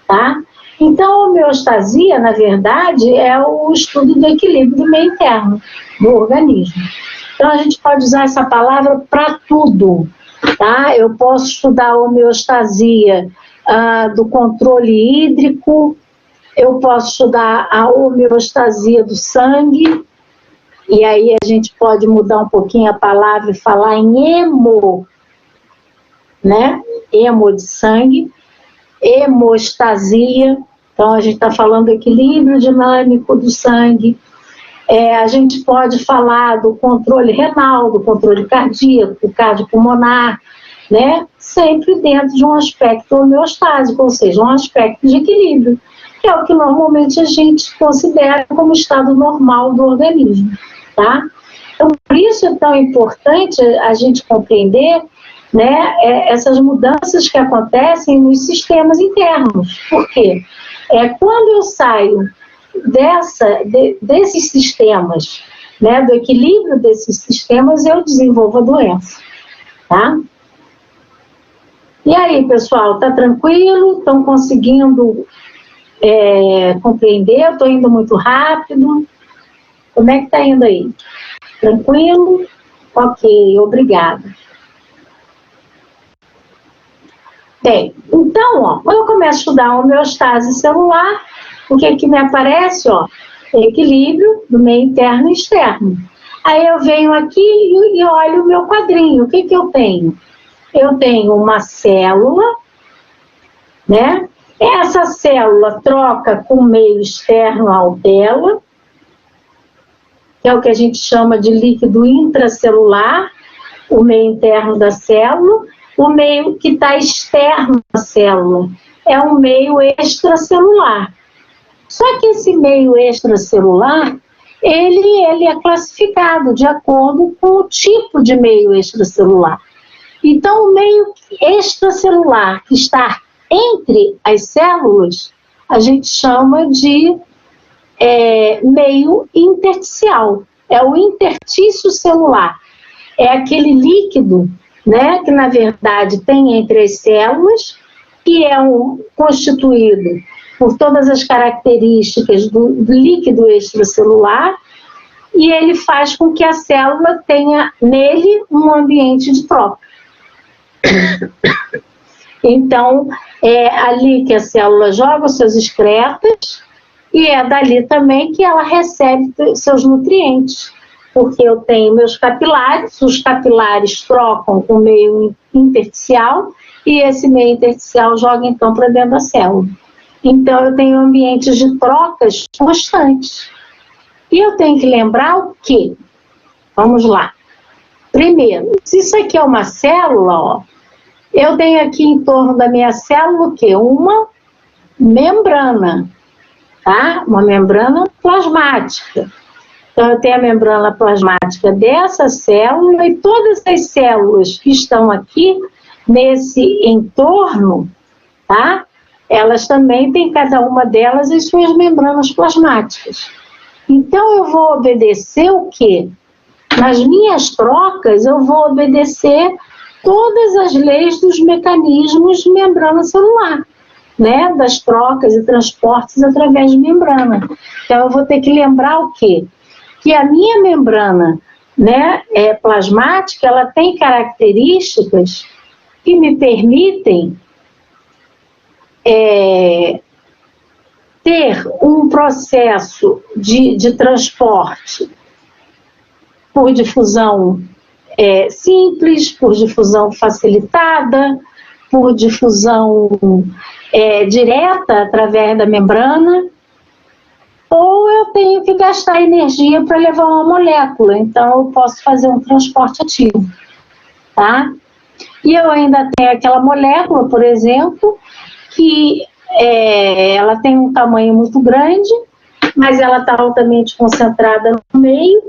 tá? Então, a homeostasia, na verdade, é o estudo do equilíbrio do meio interno do organismo. Então, a gente pode usar essa palavra para tudo, tá? Eu posso estudar a homeostasia do controle hídrico, eu posso estudar a homeostasia do sangue, e aí a gente pode mudar um pouquinho a palavra e falar em hemo, né? Hemo de sangue, hemostasia, então a gente está falando do equilíbrio dinâmico do sangue. A gente pode falar do controle renal, do controle cardíaco, cardiopulmonar, né? Sempre dentro de um aspecto homeostásico, ou seja, um aspecto de equilíbrio, que é o que normalmente a gente considera como estado normal do organismo, tá? Então, por isso é tão importante a gente compreender, né, essas mudanças que acontecem nos sistemas internos. Por quê? Quando eu saio desses sistemas, né, do equilíbrio desses sistemas, eu desenvolvo a doença, tá? E aí, pessoal, tá tranquilo? Estão conseguindo compreender? Eu estou indo muito rápido? Como é que está indo aí? Tranquilo? Ok, obrigada. Bem, então, ó, quando eu começo a estudar a homeostase celular, o que me aparece? Ó, equilíbrio do meio interno e externo. Aí eu venho aqui e olho o meu quadrinho. O que eu tenho? Eu tenho uma célula, né? Essa célula troca com o meio externo ao dela, que é o que a gente chama de líquido intracelular, o meio interno da célula. O meio que está externo à célula é um meio extracelular. Só que esse meio extracelular, ele é classificado de acordo com o tipo de meio extracelular. Então, o meio extracelular que está entre as células, a gente chama de meio intersticial. É o intertício celular. É aquele líquido, né, que na verdade tem entre as células, que é constituído por todas as características do líquido extracelular, e ele faz com que a célula tenha nele um ambiente de troca. Então, é ali que a célula joga os seus excretas, e é dali também que ela recebe seus nutrientes. Porque eu tenho meus capilares, os capilares trocam com o meio intersticial, e esse meio intersticial joga então para dentro da célula. Então eu tenho ambientes de trocas constantes. E eu tenho que lembrar o quê? Vamos lá. Primeiro, se isso aqui é uma célula, ó, eu tenho aqui em torno da minha célula o quê? Uma membrana, tá? Uma membrana plasmática. Então, eu tenho a membrana plasmática dessa célula, e todas as células que estão aqui nesse entorno, tá? Elas também têm, cada uma delas, as suas membranas plasmáticas. Então, eu vou obedecer o quê? Nas minhas trocas, eu vou obedecer todas as leis dos mecanismos de membrana celular, né? Das trocas e transportes através de membrana. Então, eu vou ter que lembrar o quê? Que a minha membrana, né, plasmática, ela tem características que me permitem ter um processo de transporte por difusão simples, por difusão facilitada, por difusão direta através da membrana, ou eu tenho que gastar energia para levar uma molécula, então eu posso fazer um transporte ativo, tá? E eu ainda tenho aquela molécula, por exemplo, que ela tem um tamanho muito grande, mas ela está altamente concentrada no meio,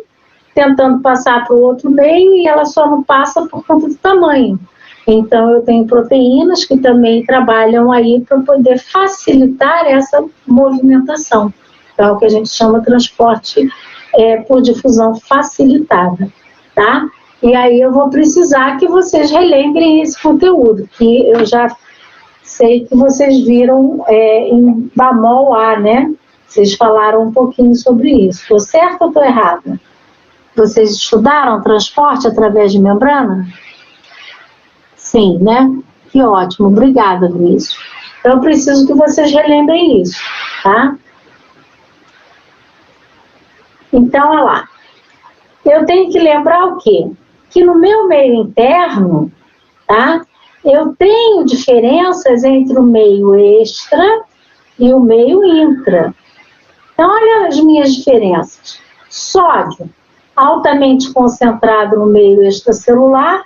tentando passar para o outro meio, e ela só não passa por conta do tamanho. Então, eu tenho proteínas que também trabalham aí para poder facilitar essa movimentação. Então, é o que a gente chama de transporte por difusão facilitada, tá? E aí eu vou precisar que vocês relembrem esse conteúdo, que eu já sei que vocês viram em Bamol A, né? Vocês falaram um pouquinho sobre isso. Estou certa ou estou errada? Vocês estudaram transporte através de membrana? Sim, né? Que ótimo, obrigada, Vinícius. Então, eu preciso que vocês relembrem isso, tá? Então, olha lá. Eu tenho que lembrar o quê? Que no meu meio interno, tá? Eu tenho diferenças entre o meio extra e o meio intra. Então, olha as minhas diferenças. Sódio, altamente concentrado no meio extracelular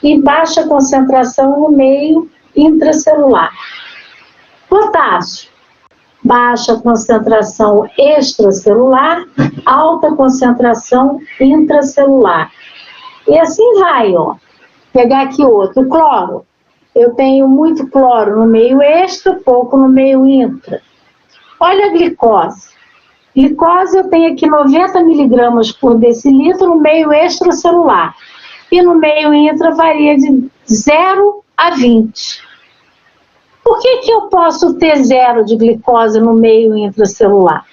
e baixa concentração no meio intracelular. Potássio, baixa concentração extracelular, alta concentração intracelular. E assim vai, ó. Pegar aqui outro, cloro. Eu tenho muito cloro no meio extra, pouco no meio intra. Olha a glicose. Glicose eu tenho aqui 90 miligramas por decilitro no meio extracelular. E no meio intra varia de 0 a 20. Por que eu posso ter 0 de glicose no meio intracelular?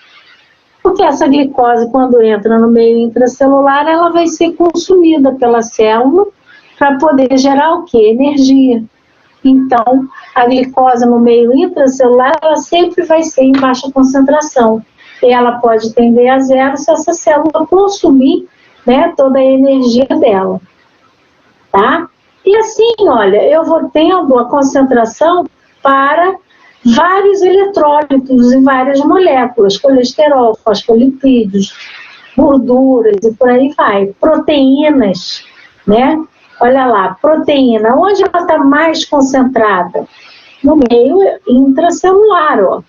Porque essa glicose, quando entra no meio intracelular, ela vai ser consumida pela célula para poder gerar o quê? Energia. Então, a glicose no meio intracelular, ela sempre vai ser em baixa concentração. E ela pode tender a 0 se essa célula consumir, né, toda a energia dela. Tá? E assim, olha, eu vou tendo a concentração para vários eletrólitos e várias moléculas, colesterol, fosfolipídios, gorduras e por aí vai. Proteínas, né? Olha lá, proteína, onde ela está mais concentrada? No meio intracelular, ó.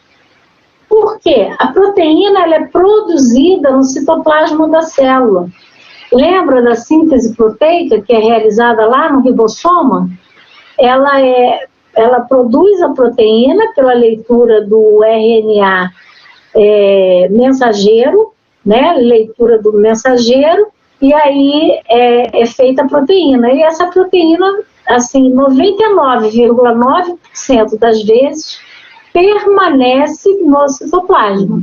Por quê? A proteína ela é produzida no citoplasma da célula. Lembra da síntese proteica que é realizada lá no ribossoma? Ela produz a proteína pela leitura do RNA mensageiro, né? Leitura do mensageiro, e aí é feita a proteína. E essa proteína, assim, 99,9% das vezes, permanece no citoplasma,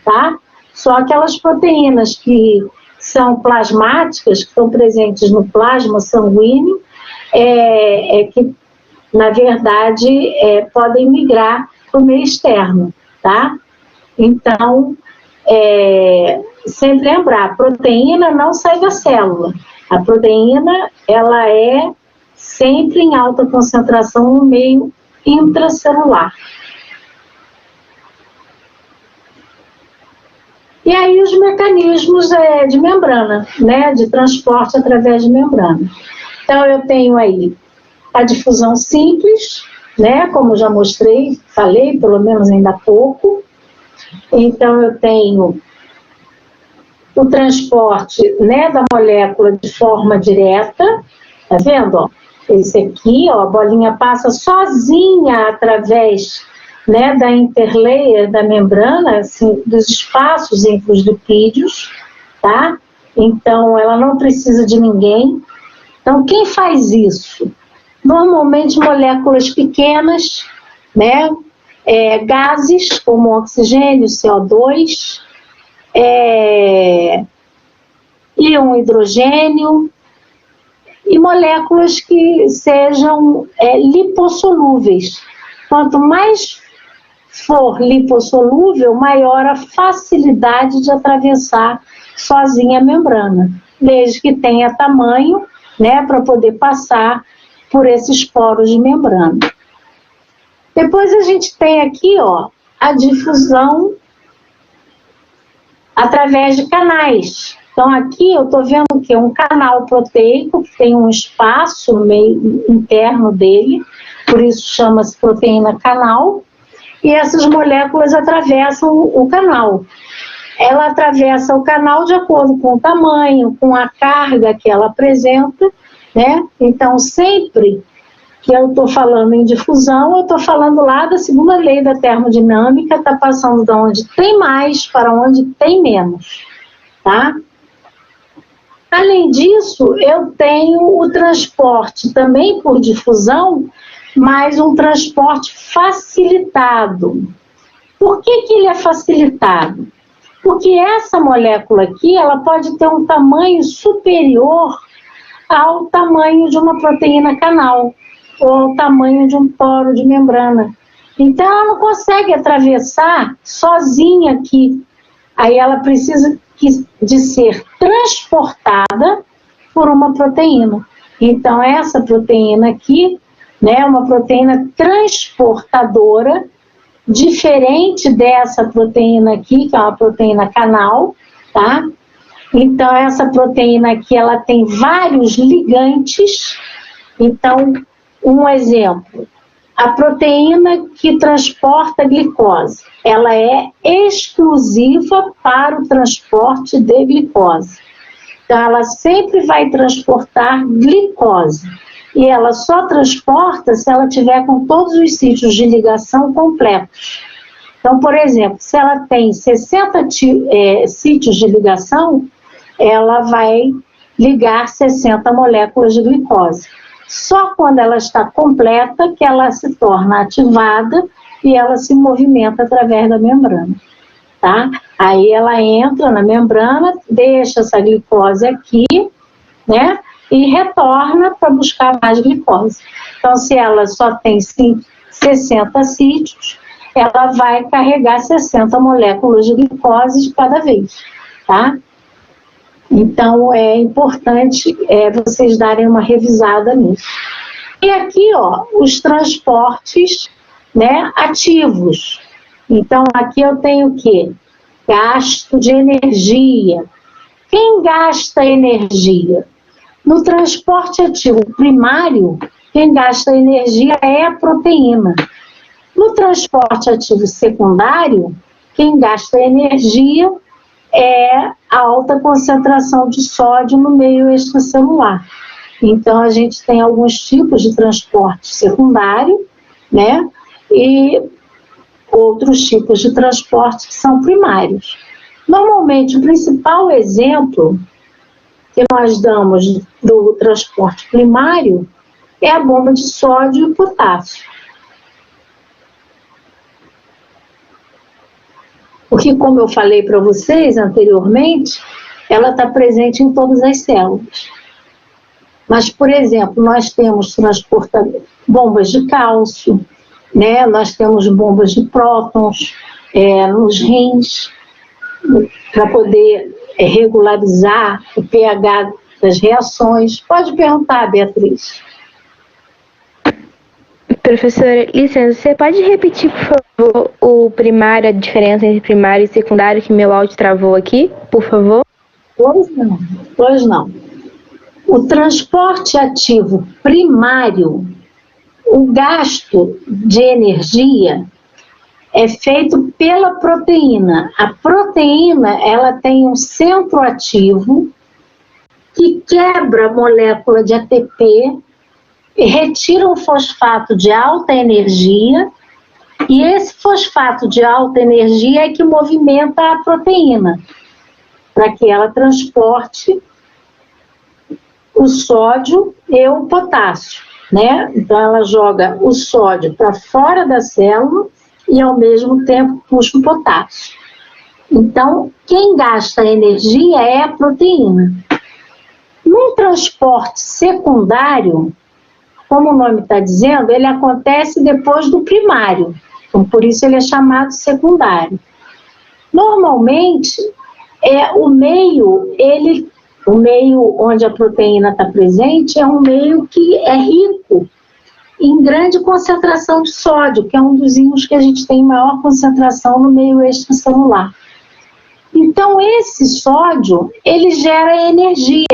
tá? Só aquelas proteínas que são plasmáticas, que estão presentes no plasma sanguíneo, que, na verdade, podem migrar para o meio externo, tá? Então, sempre lembrar, a proteína não sai da célula. A proteína, ela é sempre em alta concentração no meio intracelular. E aí os mecanismos de membrana, né, de transporte através de membrana. Então eu tenho aí a difusão simples, né, como já mostrei, falei, pelo menos ainda há pouco. Então eu tenho o transporte, né, da molécula de forma direta, tá vendo? Ó? esse aqui, ó, a bolinha passa sozinha através, né, da interlayer da membrana, assim, dos espaços entre os lipídios, tá? Então, ela não precisa de ninguém. Então, quem faz isso? Normalmente, moléculas pequenas, né? Gases, como oxigênio, CO2, íon hidrogênio, e moléculas que sejam lipossolúveis. Quanto mais for lipossolúvel, maior a facilidade de atravessar sozinha a membrana, desde que tenha tamanho, né, para poder passar por esses poros de membrana. Depois a gente tem aqui, ó, a difusão através de canais. Então aqui eu estou vendo que é um canal proteico, que tem um espaço no meio interno dele, por isso chama-se proteína canal, e essas moléculas atravessam o canal. Ela atravessa o canal de acordo com o tamanho, com a carga que ela apresenta, né? Então, sempre que eu estou falando em difusão, eu estou falando lá da segunda lei da termodinâmica, está passando de onde tem mais para onde tem menos, tá? Além disso, eu tenho o transporte também por difusão, mas um transporte facilitado. Por que ele é facilitado? Porque essa molécula aqui, ela pode ter um tamanho superior ao tamanho de uma proteína canal, ou ao tamanho de um poro de membrana. Então, ela não consegue atravessar sozinha aqui. Aí ela precisa de ser transportada por uma proteína. Então, essa proteína aqui, né, é uma proteína transportadora, diferente dessa proteína aqui, que é uma proteína canal, tá? Então, essa proteína aqui, ela tem vários ligantes. Então, um exemplo, a proteína que transporta glicose, ela é exclusiva para o transporte de glicose. Então, ela sempre vai transportar glicose. E ela só transporta se ela tiver com todos os sítios de ligação completos. Então, por exemplo, se ela tem 60 sítios de ligação, ela vai ligar 60 moléculas de glicose. Só quando ela está completa que ela se torna ativada e ela se movimenta através da membrana, tá? Aí ela entra na membrana, deixa essa glicose aqui, né? E retorna para buscar mais glicose. Então, se ela só tem 60 sítios, ela vai carregar 60 moléculas de glicose de cada vez, tá? Então, é importante vocês darem uma revisada nisso. E aqui, ó, os transportes, né, ativos. Então, aqui eu tenho o quê? Gasto de energia. Quem gasta energia? No transporte ativo primário, quem gasta energia é a proteína. No transporte ativo secundário, quem gasta energia é a alta concentração de sódio no meio extracelular. Então, a gente tem alguns tipos de transporte secundário, né? E outros tipos de transporte que são primários. Normalmente, o principal exemplo que nós damos do transporte primário é a bomba de sódio e potássio. Porque, como eu falei para vocês anteriormente, ela está presente em todas as células. Mas, por exemplo, nós temos bombas de cálcio, né? Nós temos bombas de prótons nos rins, para poder regularizar o pH das reações. Pode perguntar, Beatriz. Professora, licença, você pode repetir, por favor, o primário, a diferença entre primário e secundário, que meu áudio travou aqui, por favor? Pois não. O transporte ativo primário, o gasto de energia é feito pela proteína. A proteína, ela tem um centro ativo que quebra a molécula de ATP e retira um fosfato de alta energia, e esse fosfato de alta energia é que movimenta a proteína, para que ela transporte o sódio e o potássio, né? Então ela joga o sódio para fora da célula e ao mesmo tempo puxa o potássio. Então, quem gasta energia é a proteína. Num transporte secundário, como o nome está dizendo, ele acontece depois do primário, então por isso ele é chamado secundário. Normalmente, o meio onde a proteína está presente é um meio que é rico em grande concentração de sódio, que é um dos íons que a gente tem maior concentração no meio extracelular. Então, esse sódio, ele gera energia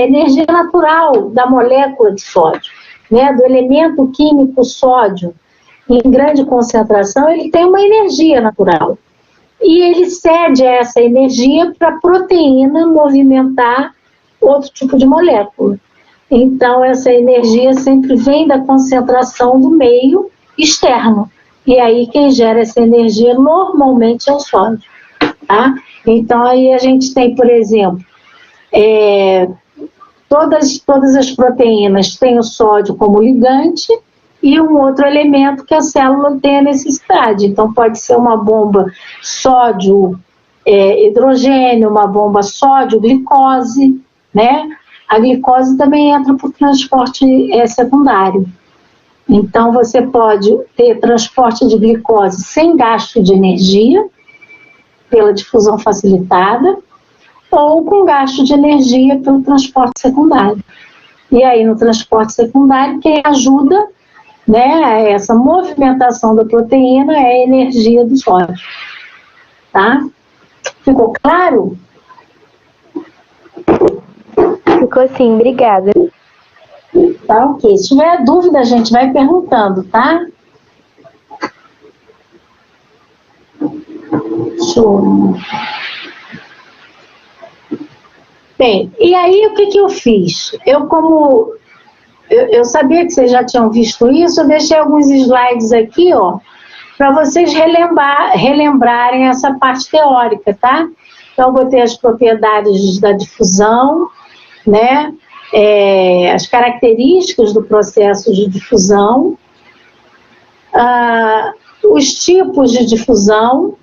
natural da molécula de sódio, né? Do elemento químico sódio, em grande concentração, ele tem uma energia natural. E ele cede essa energia para a proteína movimentar outro tipo de molécula. Então, essa energia sempre vem da concentração do meio externo. E aí, quem gera essa energia normalmente é o sódio. Tá? Então, aí a gente tem, por exemplo, todas as proteínas têm o sódio como ligante e um outro elemento que a célula tem a necessidade. Então, pode ser uma bomba sódio-hidrogênio, uma bomba sódio-glicose, né? A glicose também entra por transporte secundário. Então, você pode ter transporte de glicose sem gasto de energia, pela difusão facilitada, ou com gasto de energia pelo transporte secundário. E aí, no transporte secundário, quem ajuda, né, a essa movimentação da proteína é a energia do sódio. Tá? Ficou claro? Ficou sim, obrigada. Tá, ok. Se tiver dúvida, a gente vai perguntando, tá? Show. Bem, e aí o que eu fiz? Eu sabia que vocês já tinham visto isso, eu deixei alguns slides aqui, ó, para vocês relembrarem essa parte teórica, tá? Então, eu botei as propriedades da difusão, né? As características do processo de difusão, os tipos de difusão.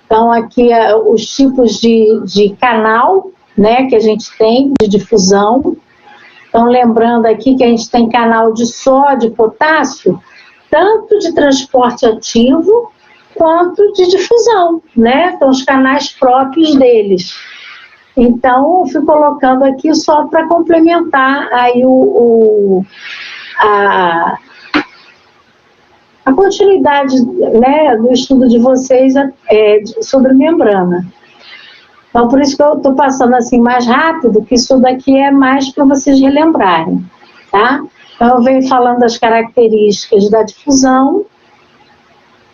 Então, aqui os tipos de canal, né, que a gente tem de difusão. Então, lembrando aqui que a gente tem canal de sódio e potássio, tanto de transporte ativo quanto de difusão, né? Então, os canais próprios deles. Então, eu fui colocando aqui só para complementar aí a continuidade, né, do estudo de vocês sobre membrana. Então, por isso que eu estou passando assim mais rápido, que isso daqui é mais para vocês relembrarem, tá? Então, eu venho falando das características da difusão.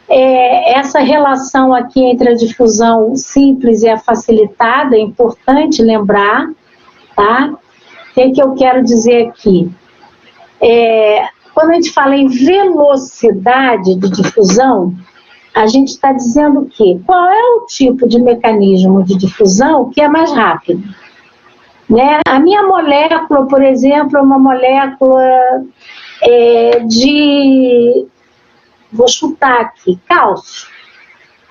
Essa relação aqui entre a difusão simples e a facilitada é importante lembrar, tá? O que eu quero dizer aqui? Quando a gente fala em velocidade de difusão, a gente está dizendo que qual é o tipo de mecanismo de difusão que é mais rápido? Né? A minha molécula, por exemplo, é uma molécula vou chutar aqui, cálcio.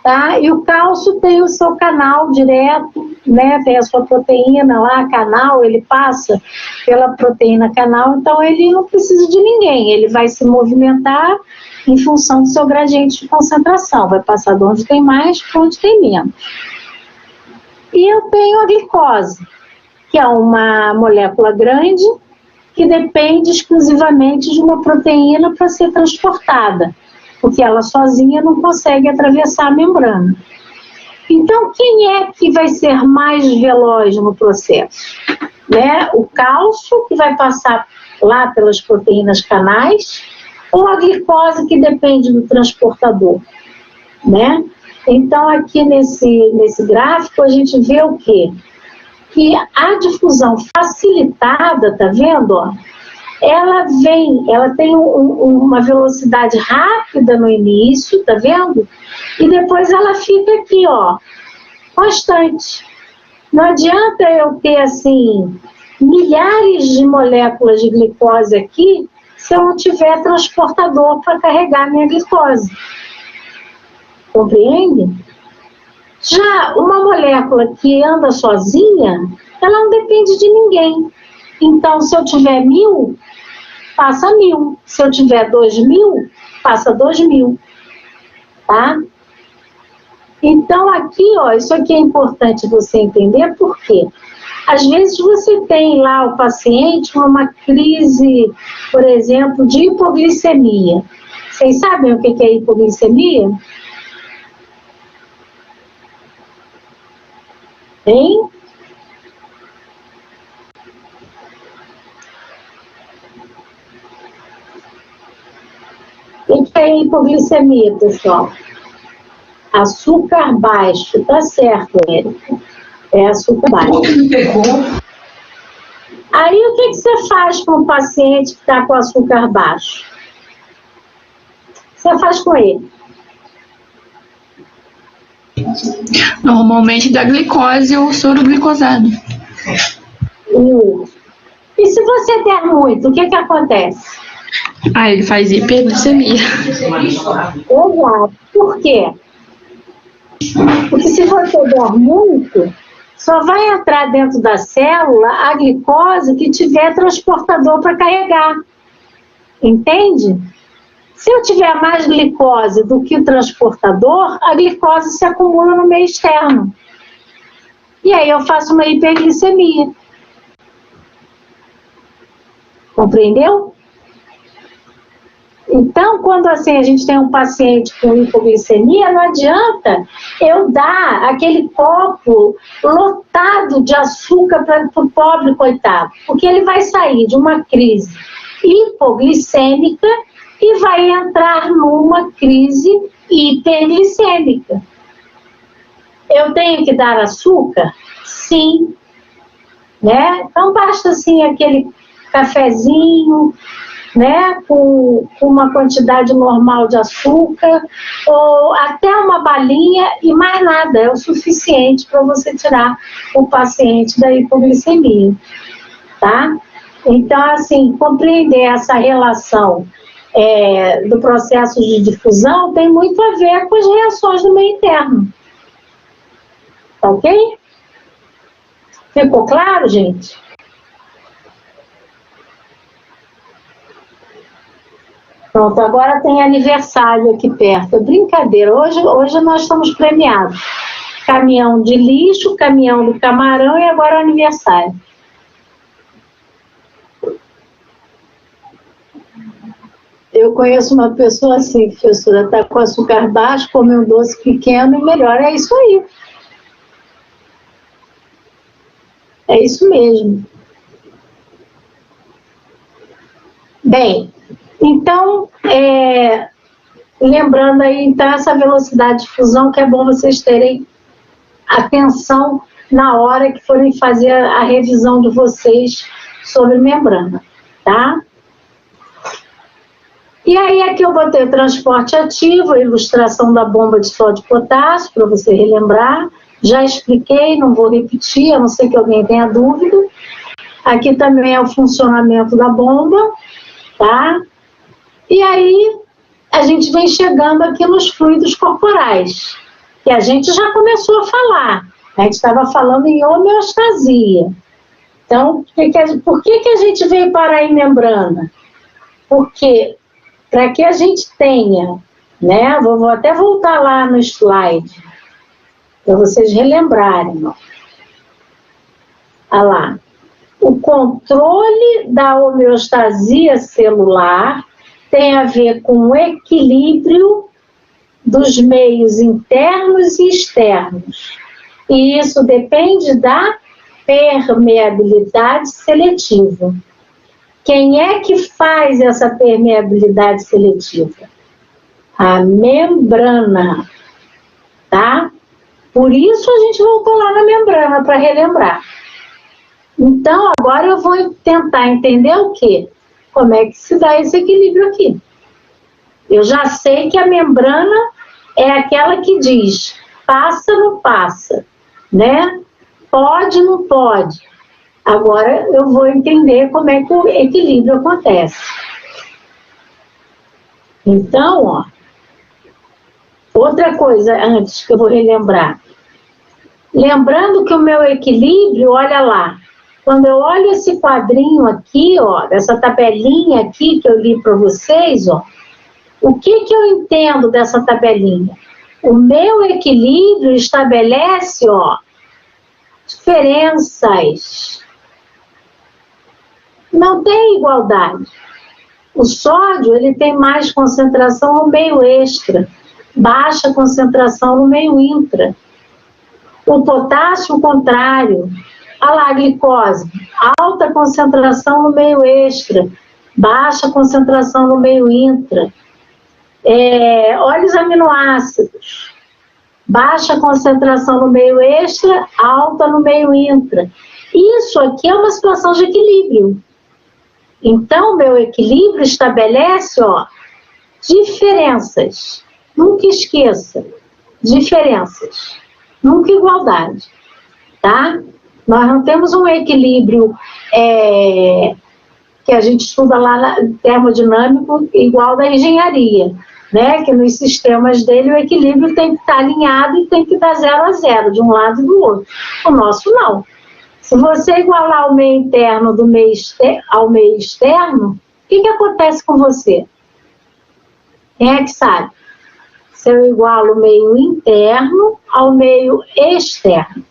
Tá? E o cálcio tem o seu canal direto, né? Tem a sua proteína lá, canal, ele passa pela proteína canal, então ele não precisa de ninguém, ele vai se movimentar em função do seu gradiente de concentração, vai passar de onde tem mais para onde tem menos. E eu tenho a glicose, que é uma molécula grande que depende exclusivamente de uma proteína para ser transportada, porque ela sozinha não consegue atravessar a membrana. Então, quem é que vai ser mais veloz no processo? Né? O cálcio, que vai passar lá pelas proteínas canais, ou a glicose, que depende do transportador? Né? Então, aqui nesse gráfico, a gente vê o quê? Que a difusão facilitada, tá vendo? Ó? ela tem uma velocidade rápida no início, tá vendo? E depois ela fica aqui, ó, constante. Não adianta eu ter, assim, milhares de moléculas de glicose aqui se eu não tiver transportador para carregar minha glicose. Compreende? Já uma molécula que anda sozinha, ela não depende de ninguém. Então, se eu tiver 1000, passa 1000. Se eu tiver 2000, passa 2000. Tá? Então, aqui, ó, isso aqui é importante você entender, porque às vezes você tem lá o paciente com uma crise, por exemplo, de hipoglicemia. Vocês sabem o que é hipoglicemia? Hein? O que é hipoglicemia, pessoal? Açúcar baixo, tá certo, Érica? É açúcar baixo. Aí o que você faz com o paciente que está com açúcar baixo? Você faz com ele? Normalmente dá glicose ou soro glicosado. E se você der muito, o que acontece? Ah, ele faz hiperglicemia. Exato. Por quê? Porque se você der muito, só vai entrar dentro da célula a glicose que tiver transportador para carregar. Entende? Se eu tiver mais glicose do que o transportador, a glicose se acumula no meio externo. E aí eu faço uma hiperglicemia. Compreendeu? Então, quando assim a gente tem um paciente com hipoglicemia, não adianta eu dar aquele copo lotado de açúcar para o pobre coitado, porque ele vai sair de uma crise hipoglicêmica e vai entrar numa crise hiperglicêmica. Eu tenho que dar açúcar? Sim. Né? Então, basta assim aquele cafezinho, né, com uma quantidade normal de açúcar, ou até uma balinha e mais nada, é o suficiente para você tirar o paciente da hipoglicemia, tá? Então, assim, compreender essa relação do processo de difusão tem muito a ver com as reações do meio interno. Tá ok? Ficou claro, gente? Pronto, agora tem aniversário aqui perto. É brincadeira, hoje nós estamos premiados. Caminhão de lixo, caminhão do camarão e agora o aniversário. Eu conheço uma pessoa assim, professora, está com açúcar baixo, come um doce pequeno e melhora. É isso aí. É isso mesmo. Bem, então, lembrando aí, então, essa velocidade de fusão, que é bom vocês terem atenção na hora que forem fazer a revisão de vocês sobre membrana, tá? E aí aqui eu botei o transporte ativo, a ilustração da bomba de sódio e potássio, para você relembrar. Já expliquei, não vou repetir, a não ser que alguém tenha dúvida. Aqui também é o funcionamento da bomba, tá? E aí a gente vem chegando aqui nos fluidos corporais, que a gente já começou a falar. A gente estava falando em homeostasia. Então, por que a gente veio parar em membrana? Porque para que a gente tenha, né? Vou até voltar lá no slide, para vocês relembrarem. Ó. Olha lá. O controle da homeostasia celular tem a ver com o equilíbrio dos meios internos e externos. E isso depende da permeabilidade seletiva. Quem é que faz essa permeabilidade seletiva? A membrana, tá? Por isso a gente voltou lá na membrana, para relembrar. Então, agora eu vou tentar entender o quê? como é que se dá esse equilíbrio aqui. Eu já sei que a membrana é aquela que diz passa, não passa, né? Pode, não pode. Agora eu vou entender como é que o equilíbrio acontece. Então, ó, outra coisa antes que eu vou relembrar. Lembrando que o meu equilíbrio, olha lá, quando eu olho esse quadrinho aqui, ó, essa tabelinha aqui que eu li para vocês, ó, o que eu entendo dessa tabelinha? O meu equilíbrio estabelece, ó, diferenças. Não tem igualdade. O sódio, ele tem mais concentração no meio extra, baixa concentração no meio intra. O potássio, o contrário. Olha lá, a glicose, alta concentração no meio extra, baixa concentração no meio intra. Olha os aminoácidos, baixa concentração no meio extra, alta no meio intra. Isso aqui é uma situação de equilíbrio. Então, meu equilíbrio estabelece, ó, diferenças. Nunca esqueça, diferenças. Nunca igualdade, tá? Nós não temos um equilíbrio que a gente estuda lá na termodinâmico igual da engenharia, né? Que nos sistemas dele o equilíbrio tem que estar alinhado e tem que dar 0 a 0, de um lado e do outro. O nosso não. Se você igualar o meio interno ao meio externo, o que acontece com você? Quem é que sabe? Se eu igualo o meio interno ao meio externo,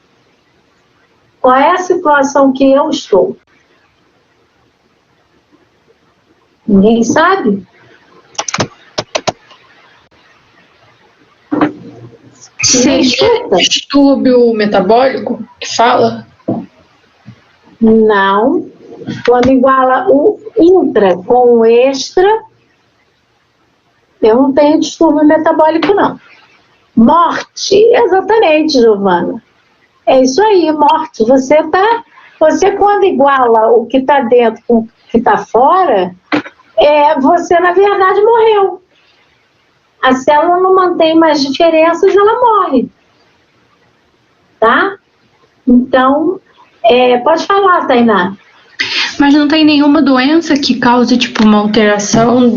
qual é a situação que eu estou? Ninguém sabe? Seria distúrbio metabólico que fala? Não. Quando iguala o intra com o extra, eu não tenho distúrbio metabólico, não. Morte, exatamente, Giovana. É isso aí, morte. Você quando iguala o que está dentro com o que está fora, você, na verdade, morreu. A célula não mantém mais diferenças, ela morre. Tá? Então, pode falar, Tainá. Mas não tem nenhuma doença que cause, tipo, uma alteração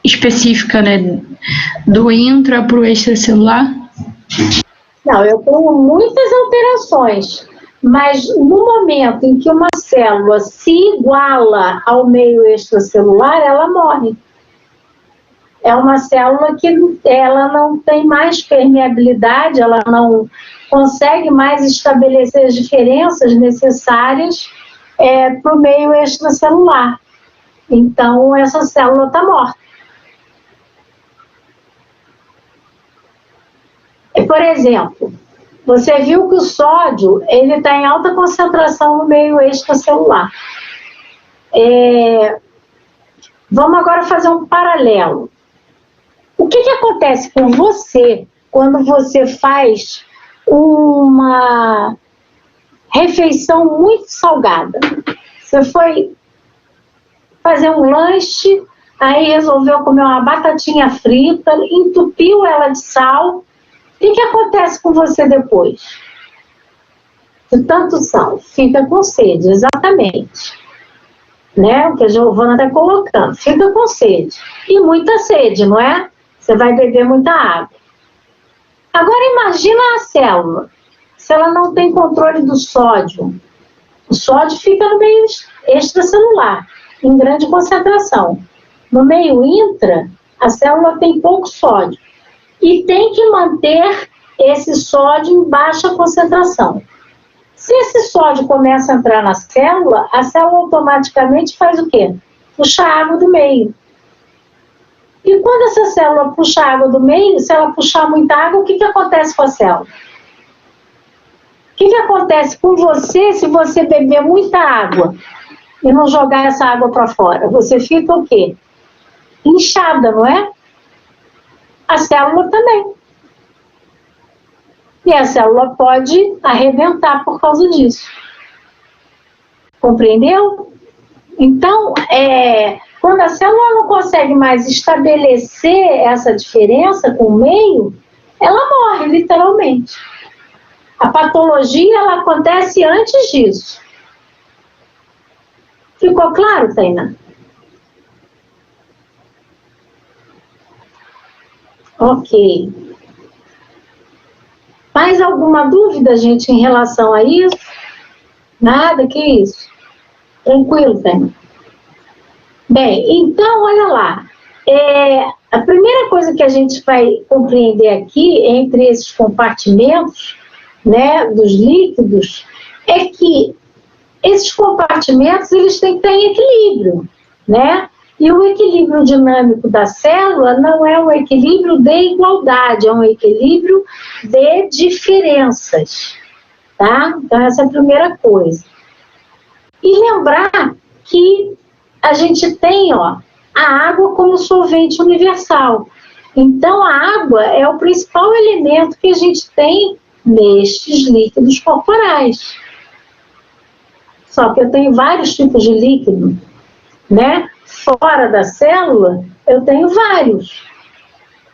específica, né, do intra para o extracelular? Não, eu tenho muitas alterações, mas no momento em que uma célula se iguala ao meio extracelular, ela morre. É uma célula que ela não tem mais permeabilidade, ela não consegue mais estabelecer as diferenças necessárias para o meio extracelular. Então, essa célula está morta. Por exemplo, você viu que o sódio está em alta concentração no meio extracelular. Vamos agora fazer um paralelo. O que acontece com você quando você faz uma refeição muito salgada? Você foi fazer um lanche, aí resolveu comer uma batatinha frita, entupiu ela de sal. O que acontece com você depois? De tanto sal, fica com sede, exatamente. Né? O que a Giovana está colocando, fica com sede. E muita sede, não é? Você vai beber muita água. Agora imagina a célula, se ela não tem controle do sódio. O sódio fica no meio extracelular, em grande concentração. No meio intra, a célula tem pouco sódio. E tem que manter esse sódio em baixa concentração. Se esse sódio começa a entrar na célula, a célula automaticamente faz o quê? Puxa a água do meio. E quando essa célula puxa a água do meio, se ela puxar muita água, o que acontece com a célula? O que acontece com você se você beber muita água e não jogar essa água para fora? Você fica o quê? Inchada, não é? A célula também. E a célula pode arrebentar por causa disso. Compreendeu? Então, quando a célula não consegue mais estabelecer essa diferença com o meio, ela morre, literalmente. A patologia, ela acontece antes disso. Ficou claro, Tainá? Ok. Mais alguma dúvida, gente, em relação a isso? Nada, que isso? Tranquilo, Tainá? Bem, então, olha lá. A primeira coisa que a gente vai compreender aqui, entre esses compartimentos, né, dos líquidos, é que esses compartimentos, eles têm que estar em equilíbrio, né? E o equilíbrio dinâmico da célula não é um equilíbrio de igualdade, é um equilíbrio de diferenças, tá? Então, essa é a primeira coisa. E lembrar que a gente tem, ó, a água como solvente universal. Então, a água é o principal elemento que a gente tem nestes líquidos corporais. Só que eu tenho vários tipos de líquido, né? Fora da célula, eu tenho vários.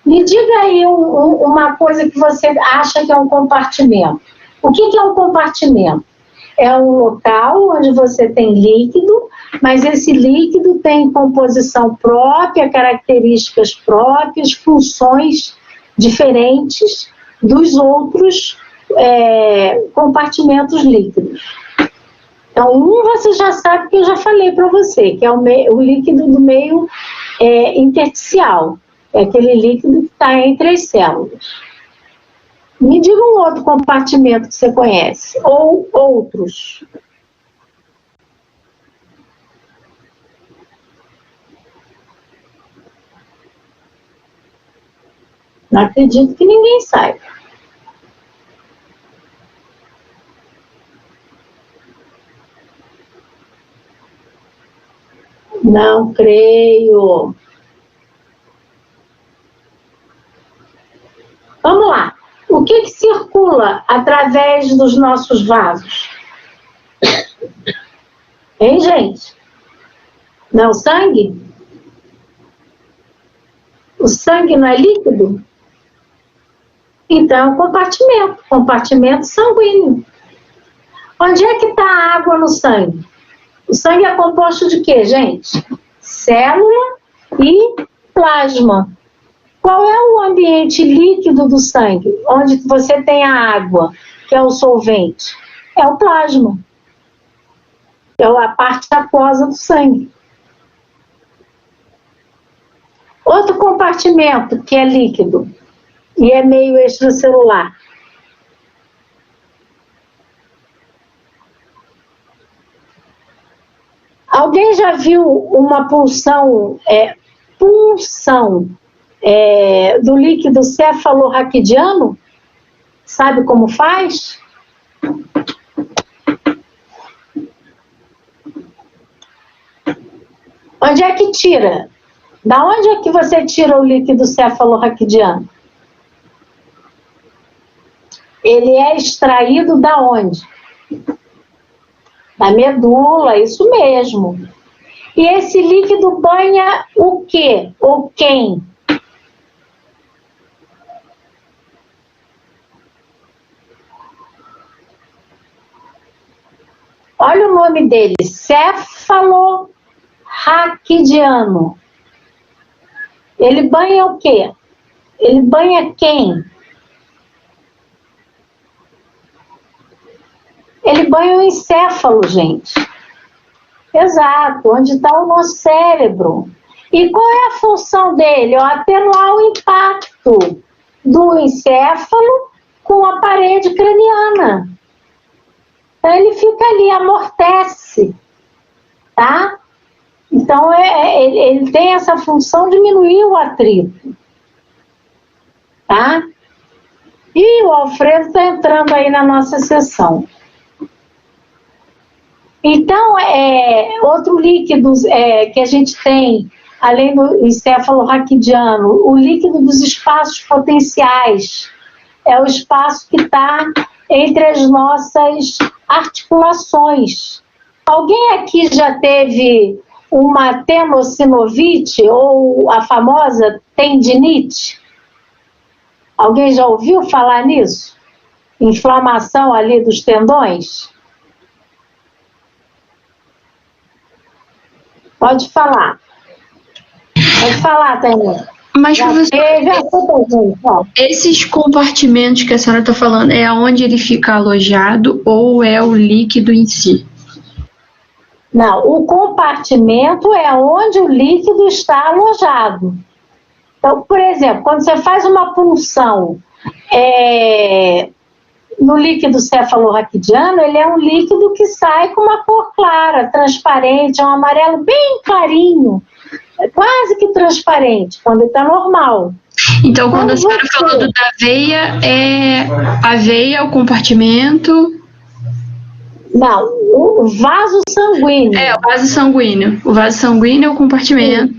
Me diga aí uma coisa que você acha que é um compartimento. O que é um compartimento? É um local onde você tem líquido, mas esse líquido tem composição própria, características próprias, funções diferentes dos outros compartimentos líquidos. Então, você já sabe que eu já falei para você, que é o líquido do meio intersticial. É aquele líquido que está entre as células. Me diga um outro compartimento que você conhece, ou outros. Não acredito que ninguém saiba. Não creio. Vamos lá. O que circula através dos nossos vasos? Hein, gente? Não é o sangue? O sangue não é líquido? Então, é um compartimento sanguíneo. Onde é que está a água no sangue? O sangue é composto de quê, gente? Célula e plasma. Qual é o ambiente líquido do sangue? Onde você tem a água, que é o solvente? É o plasma. É a parte aquosa do sangue. Outro compartimento que é líquido e é meio extracelular. Alguém já viu uma pulsão do líquido cefalorraquidiano? Sabe como faz? Onde é que tira? Da onde é que você tira o líquido cefalorraquidiano? Ele é extraído da onde? Da medula, isso mesmo. E esse líquido banha o quê? Ou quem? Olha o nome dele, cefalorraquidiano. Ele banha o quê? Ele banha quem? Ele banha o encéfalo, gente. Exato, onde está o nosso cérebro. E qual é a função dele? Atenuar o impacto do encéfalo com a parede craniana. Então, ele fica ali, amortece, tá? Então, ele tem essa função de diminuir o atrito, tá? E o Alfredo está entrando aí na nossa sessão. Então, outro líquido que a gente tem, além do encefalorraquidiano, o líquido dos espaços potenciais. É o espaço que está entre as nossas articulações. Alguém aqui já teve uma tenossinovite ou a famosa tendinite? Alguém já ouviu falar nisso? Inflamação ali dos tendões? Pode falar. Pode falar, Tânia. Mas, professor, esses compartimentos que a senhora está falando, é onde ele fica alojado ou é o líquido em si? Não, o compartimento é onde o líquido está alojado. Então, por exemplo, quando você faz uma punção no líquido cefalorraquidiano, ele é um líquido que sai com uma cor clara, transparente, é um amarelo bem clarinho, quase que transparente, quando ele está normal. Então, quando a senhora falou da aveia é o compartimento... Não, o vaso sanguíneo. É, o vaso sanguíneo. O vaso sanguíneo é o compartimento.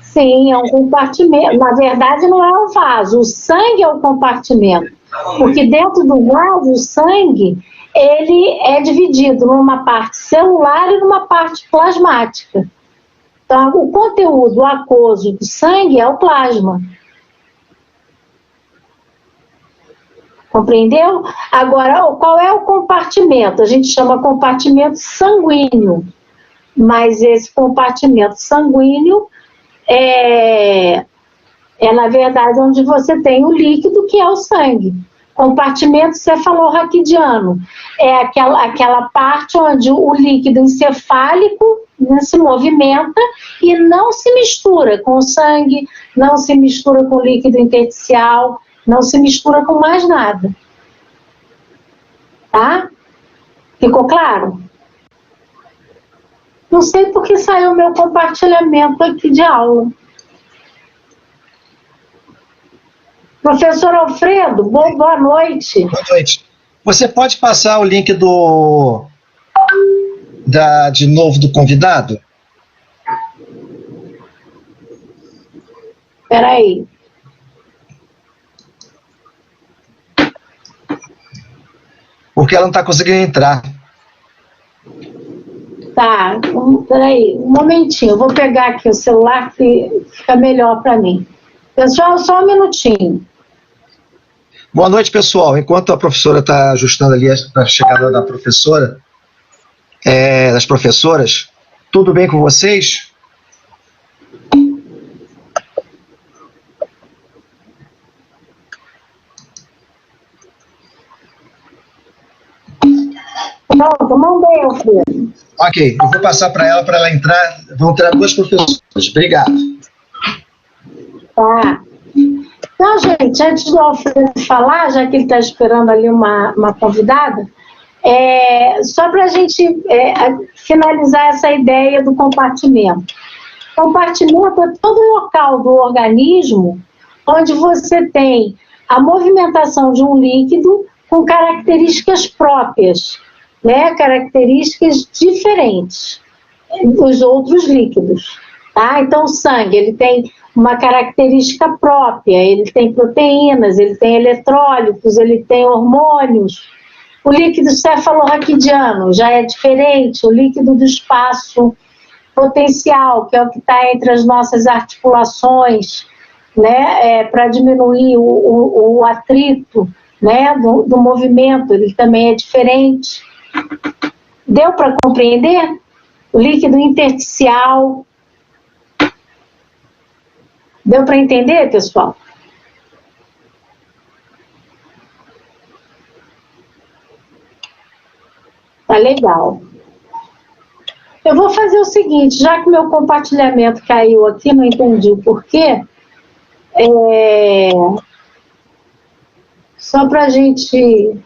Sim, é um compartimento. Na verdade, não é um vaso, o sangue é o compartimento. Porque dentro do vaso, o sangue, ele é dividido numa parte celular e numa parte plasmática. Então, o conteúdo aquoso do sangue é o plasma. Compreendeu? Agora, qual é o compartimento? A gente chama compartimento sanguíneo. Mas esse compartimento sanguíneo na verdade, onde você tem o líquido, que é o sangue. Compartimento cefalorraquidiano é aquela parte onde o líquido encefálico se movimenta e não se mistura com o sangue, não se mistura com o líquido intersticial, não se mistura com mais nada. Tá? Ficou claro? Não sei porque saiu o meu compartilhamento aqui de aula. Professor Alfredo, boa noite. Boa noite. Você pode passar o link de novo do convidado? Espera aí. Porque ela não está conseguindo entrar. Tá, peraí, um momentinho. Eu vou pegar aqui o celular que fica melhor para mim. Pessoal, só um minutinho. Boa noite, pessoal. Enquanto a professora está ajustando ali a chegada da professora, das professoras, tudo bem com vocês? Pronto, mandei, Alfredo. Ok, eu vou passar para ela entrar. Vão entrar duas professoras. Obrigado. Tá. Então, gente, antes do Alfredo falar, já que ele está esperando ali uma convidada, só para a gente finalizar essa ideia do compartimento. Compartimento é todo local do organismo onde você tem a movimentação de um líquido com características próprias, né? Características diferentes dos outros líquidos. Tá? Então, o sangue, ele tem uma característica própria, ele tem proteínas, ele tem eletrólitos, ele tem hormônios. O líquido cefalorraquidiano já é diferente, o líquido do espaço potencial, que é o que está entre as nossas articulações, né, para diminuir o atrito, né, do movimento, ele também é diferente. Deu para compreender? O líquido intersticial. Deu para entender, pessoal? Tá legal. Eu vou fazer o seguinte, já que meu compartilhamento caiu aqui, não entendi o porquê, só para a gente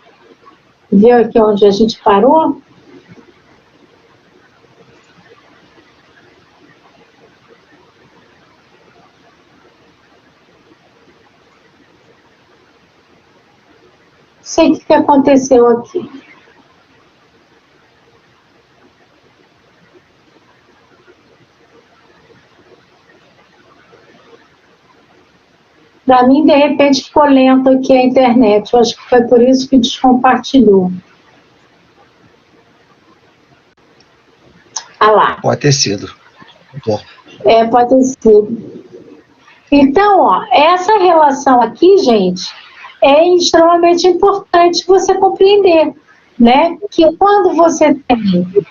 ver aqui onde a gente parou. Sei o que aconteceu aqui. Para mim, de repente, ficou lento aqui a internet. Eu acho que foi por isso que descompartilhou. Ah lá. Pode ter sido. Pode ter sido. Então, ó, essa relação aqui, gente, é extremamente importante você compreender, né? Que quando você tem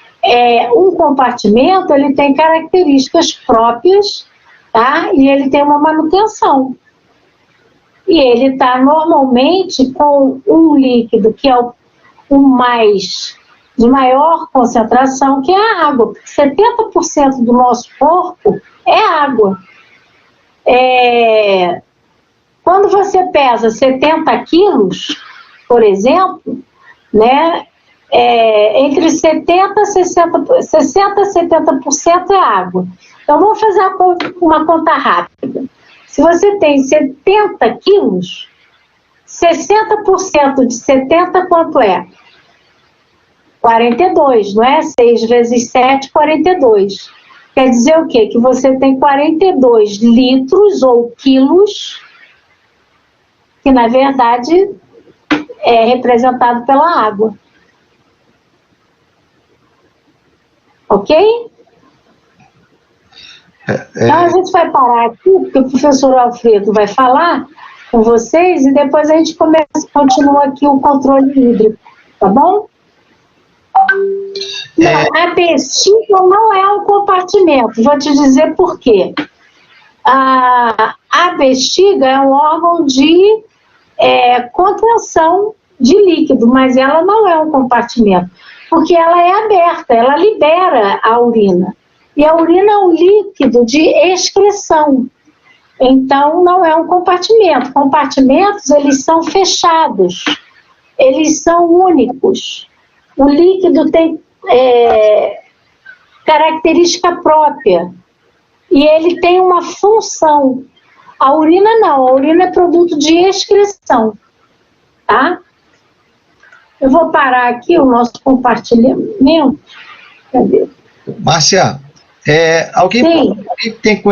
um compartimento, ele tem características próprias, tá? E ele tem uma manutenção. E ele está normalmente com um líquido que é o mais de maior concentração, que é a água. 70% do nosso corpo é água. Quando você pesa 70 quilos, por exemplo, né, entre 60% e 70% é água. Então, vamos fazer uma conta rápida. Se você tem 70 quilos, 60% de 70 quanto é? 42, não é? 6 vezes 7, 42. Quer dizer o quê? Que você tem 42 litros ou quilos, que na verdade é representado pela água. Ok? Então a gente vai parar aqui, porque o professor Alfredo vai falar com vocês e depois a gente continua aqui o controle hídrico, tá bom? Não, a bexiga não é um compartimento, vou te dizer por quê. A bexiga é um órgão de contenção de líquido, mas ela não é um compartimento, porque ela é aberta, ela libera a urina. E a urina é um líquido de excreção, então não é um compartimento. Compartimentos, eles são fechados, eles são únicos. O líquido tem característica própria e ele tem uma função. A urina não, a urina é produto de excreção, tá? Eu vou parar aqui o nosso compartilhamento. Cadê? Márcia, alguém tem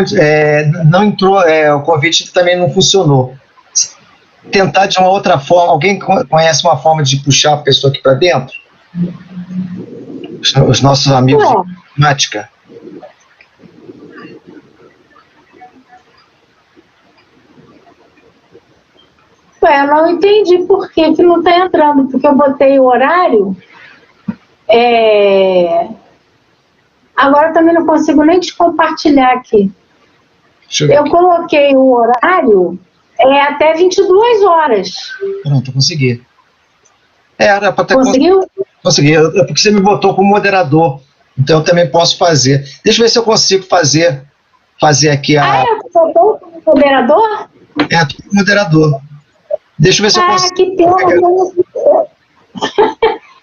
não entrou, o convite também não funcionou. Tentar de uma outra forma, alguém conhece uma forma de puxar a pessoa aqui para dentro? Os nossos amigos de informática. Eu não entendi por que não está entrando, porque eu botei o horário. Agora eu também não consigo nem te compartilhar aqui. Eu coloquei o horário até 22 horas. Pronto, eu consegui. Era para ter Conseguiu? Consegui, porque você me botou como moderador, então eu também posso fazer. Deixa eu ver se eu consigo fazer aqui a... eu botou como moderador? Como moderador. Deixa eu ver se eu consigo. Que pena.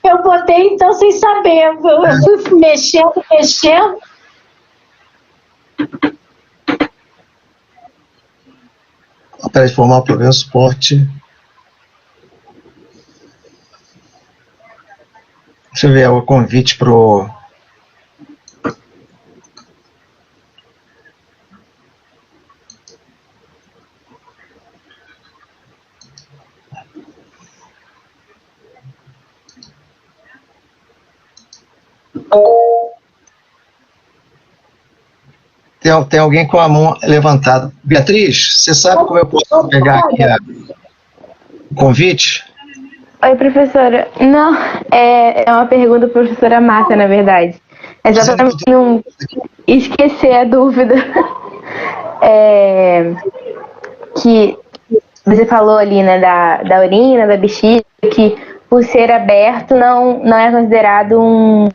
Eu botei então sem saber. Eu fui mexendo. Para informar o problema suporte. Deixa eu ver o convite pro... Tem alguém com a mão levantada. Beatriz, você sabe como eu posso pegar aqui o convite? Oi, professora. Não, é uma pergunta para a professora Márcia, na verdade. É só para não esquecer a dúvida. Que você falou ali, né, da urina, da bexiga, que por ser aberto não é considerado um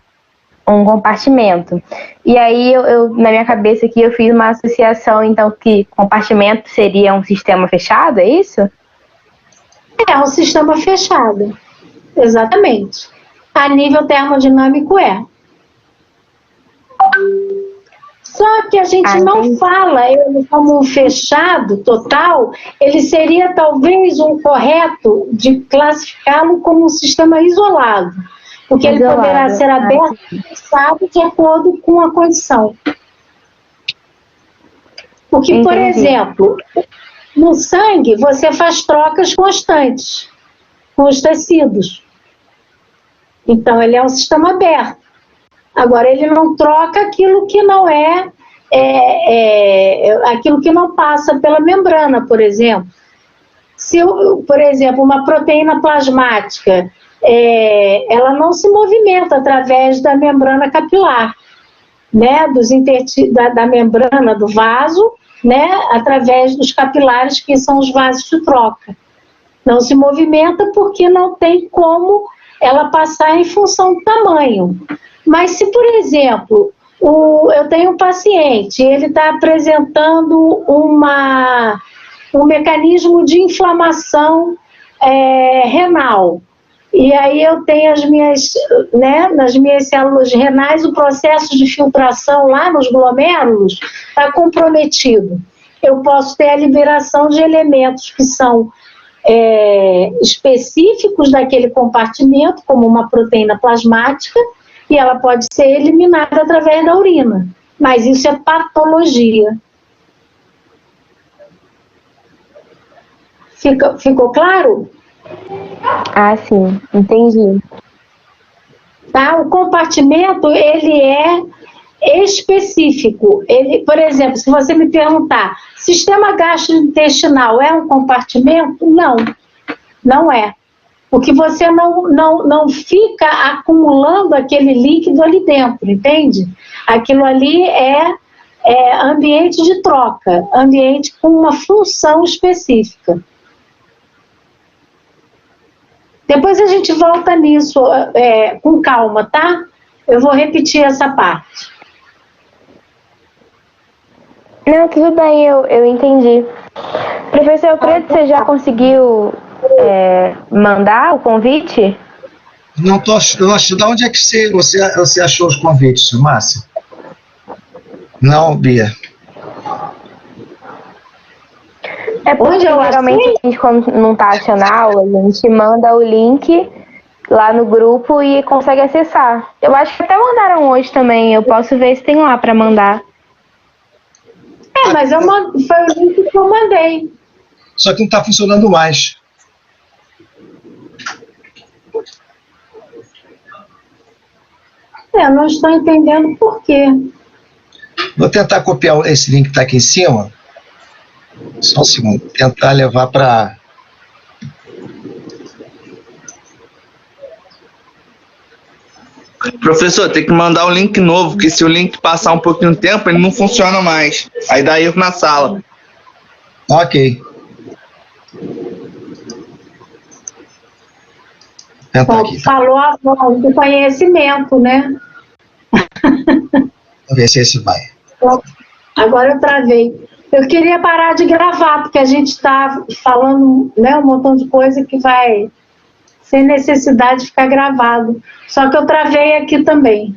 compartimento. E aí, eu, na minha cabeça aqui, eu fiz uma associação, então, que compartimento seria um sistema fechado, é isso? É um sistema fechado, exatamente. A nível termodinâmico é. Só que a gente não fala ele como um fechado total, ele seria talvez um correto de classificá-lo como um sistema isolado, porque ele poderá ser aberto e fechado de acordo com a condição. Porque, por exemplo, no sangue você faz trocas constantes com os tecidos. Então ele é um sistema aberto. Agora, ele não troca aquilo que não aquilo que não passa pela membrana, por exemplo. Se, por exemplo, uma proteína plasmática, ela não se movimenta através da membrana capilar, né, da membrana do vaso, né, através dos capilares, que são os vasos de troca. Não se movimenta porque não tem como ela passar em função do tamanho. Mas se, por exemplo, eu tenho um paciente, ele está apresentando um mecanismo de inflamação renal, e aí eu tenho nas minhas células renais, o processo de filtração lá nos glomérulos está comprometido. Eu posso ter a liberação de elementos que são específicos daquele compartimento, como uma proteína plasmática, e ela pode ser eliminada através da urina. Mas isso é patologia. Ficou claro? Ah, sim, entendi. Tá? O compartimento, ele é específico. Por exemplo, se você me perguntar, sistema gastrointestinal é um compartimento? Não, não é. Porque você não fica acumulando aquele líquido ali dentro, entende? Aquilo ali é ambiente de troca, ambiente com uma função específica. Depois a gente volta nisso com calma, tá? Eu vou repetir essa parte. Não, tudo bem, eu entendi. Professor Preto, você já conseguiu mandar o convite? Não tô achando. De onde é que você achou os convites, Márcia? Não, Bia. É porque geralmente a gente, quando não está achando a aula, a gente manda o link lá no grupo e consegue acessar. Eu acho que até mandaram hoje também, eu posso ver se tem lá para mandar. Mas foi o link que eu mandei. Só que não está funcionando mais. Eu não estou entendendo por quê. Vou tentar copiar esse link que está aqui em cima. Só um segundo. Tentar levar para... Professor, tem que mandar um link novo, porque se o link passar um pouquinho de tempo, ele não funciona mais. Aí dá erro na sala. Ok. Tentar aqui. Falou a voz do conhecimento, né? Vamos ver se esse vai. Agora eu travei. Eu queria parar de gravar, porque a gente está falando, né, um montão de coisa que vai sem necessidade de ficar gravado. Só que eu travei aqui também.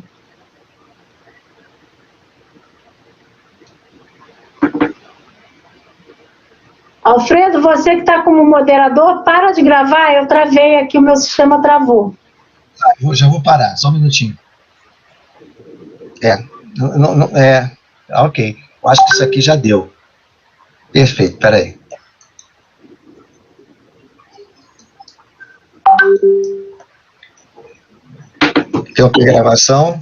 Alfredo, você que está como moderador, para de gravar, eu travei aqui, o meu sistema travou. Já vou parar, só um minutinho. Ok. Eu acho que isso aqui já deu. Perfeito, peraí. Interromper a gravação.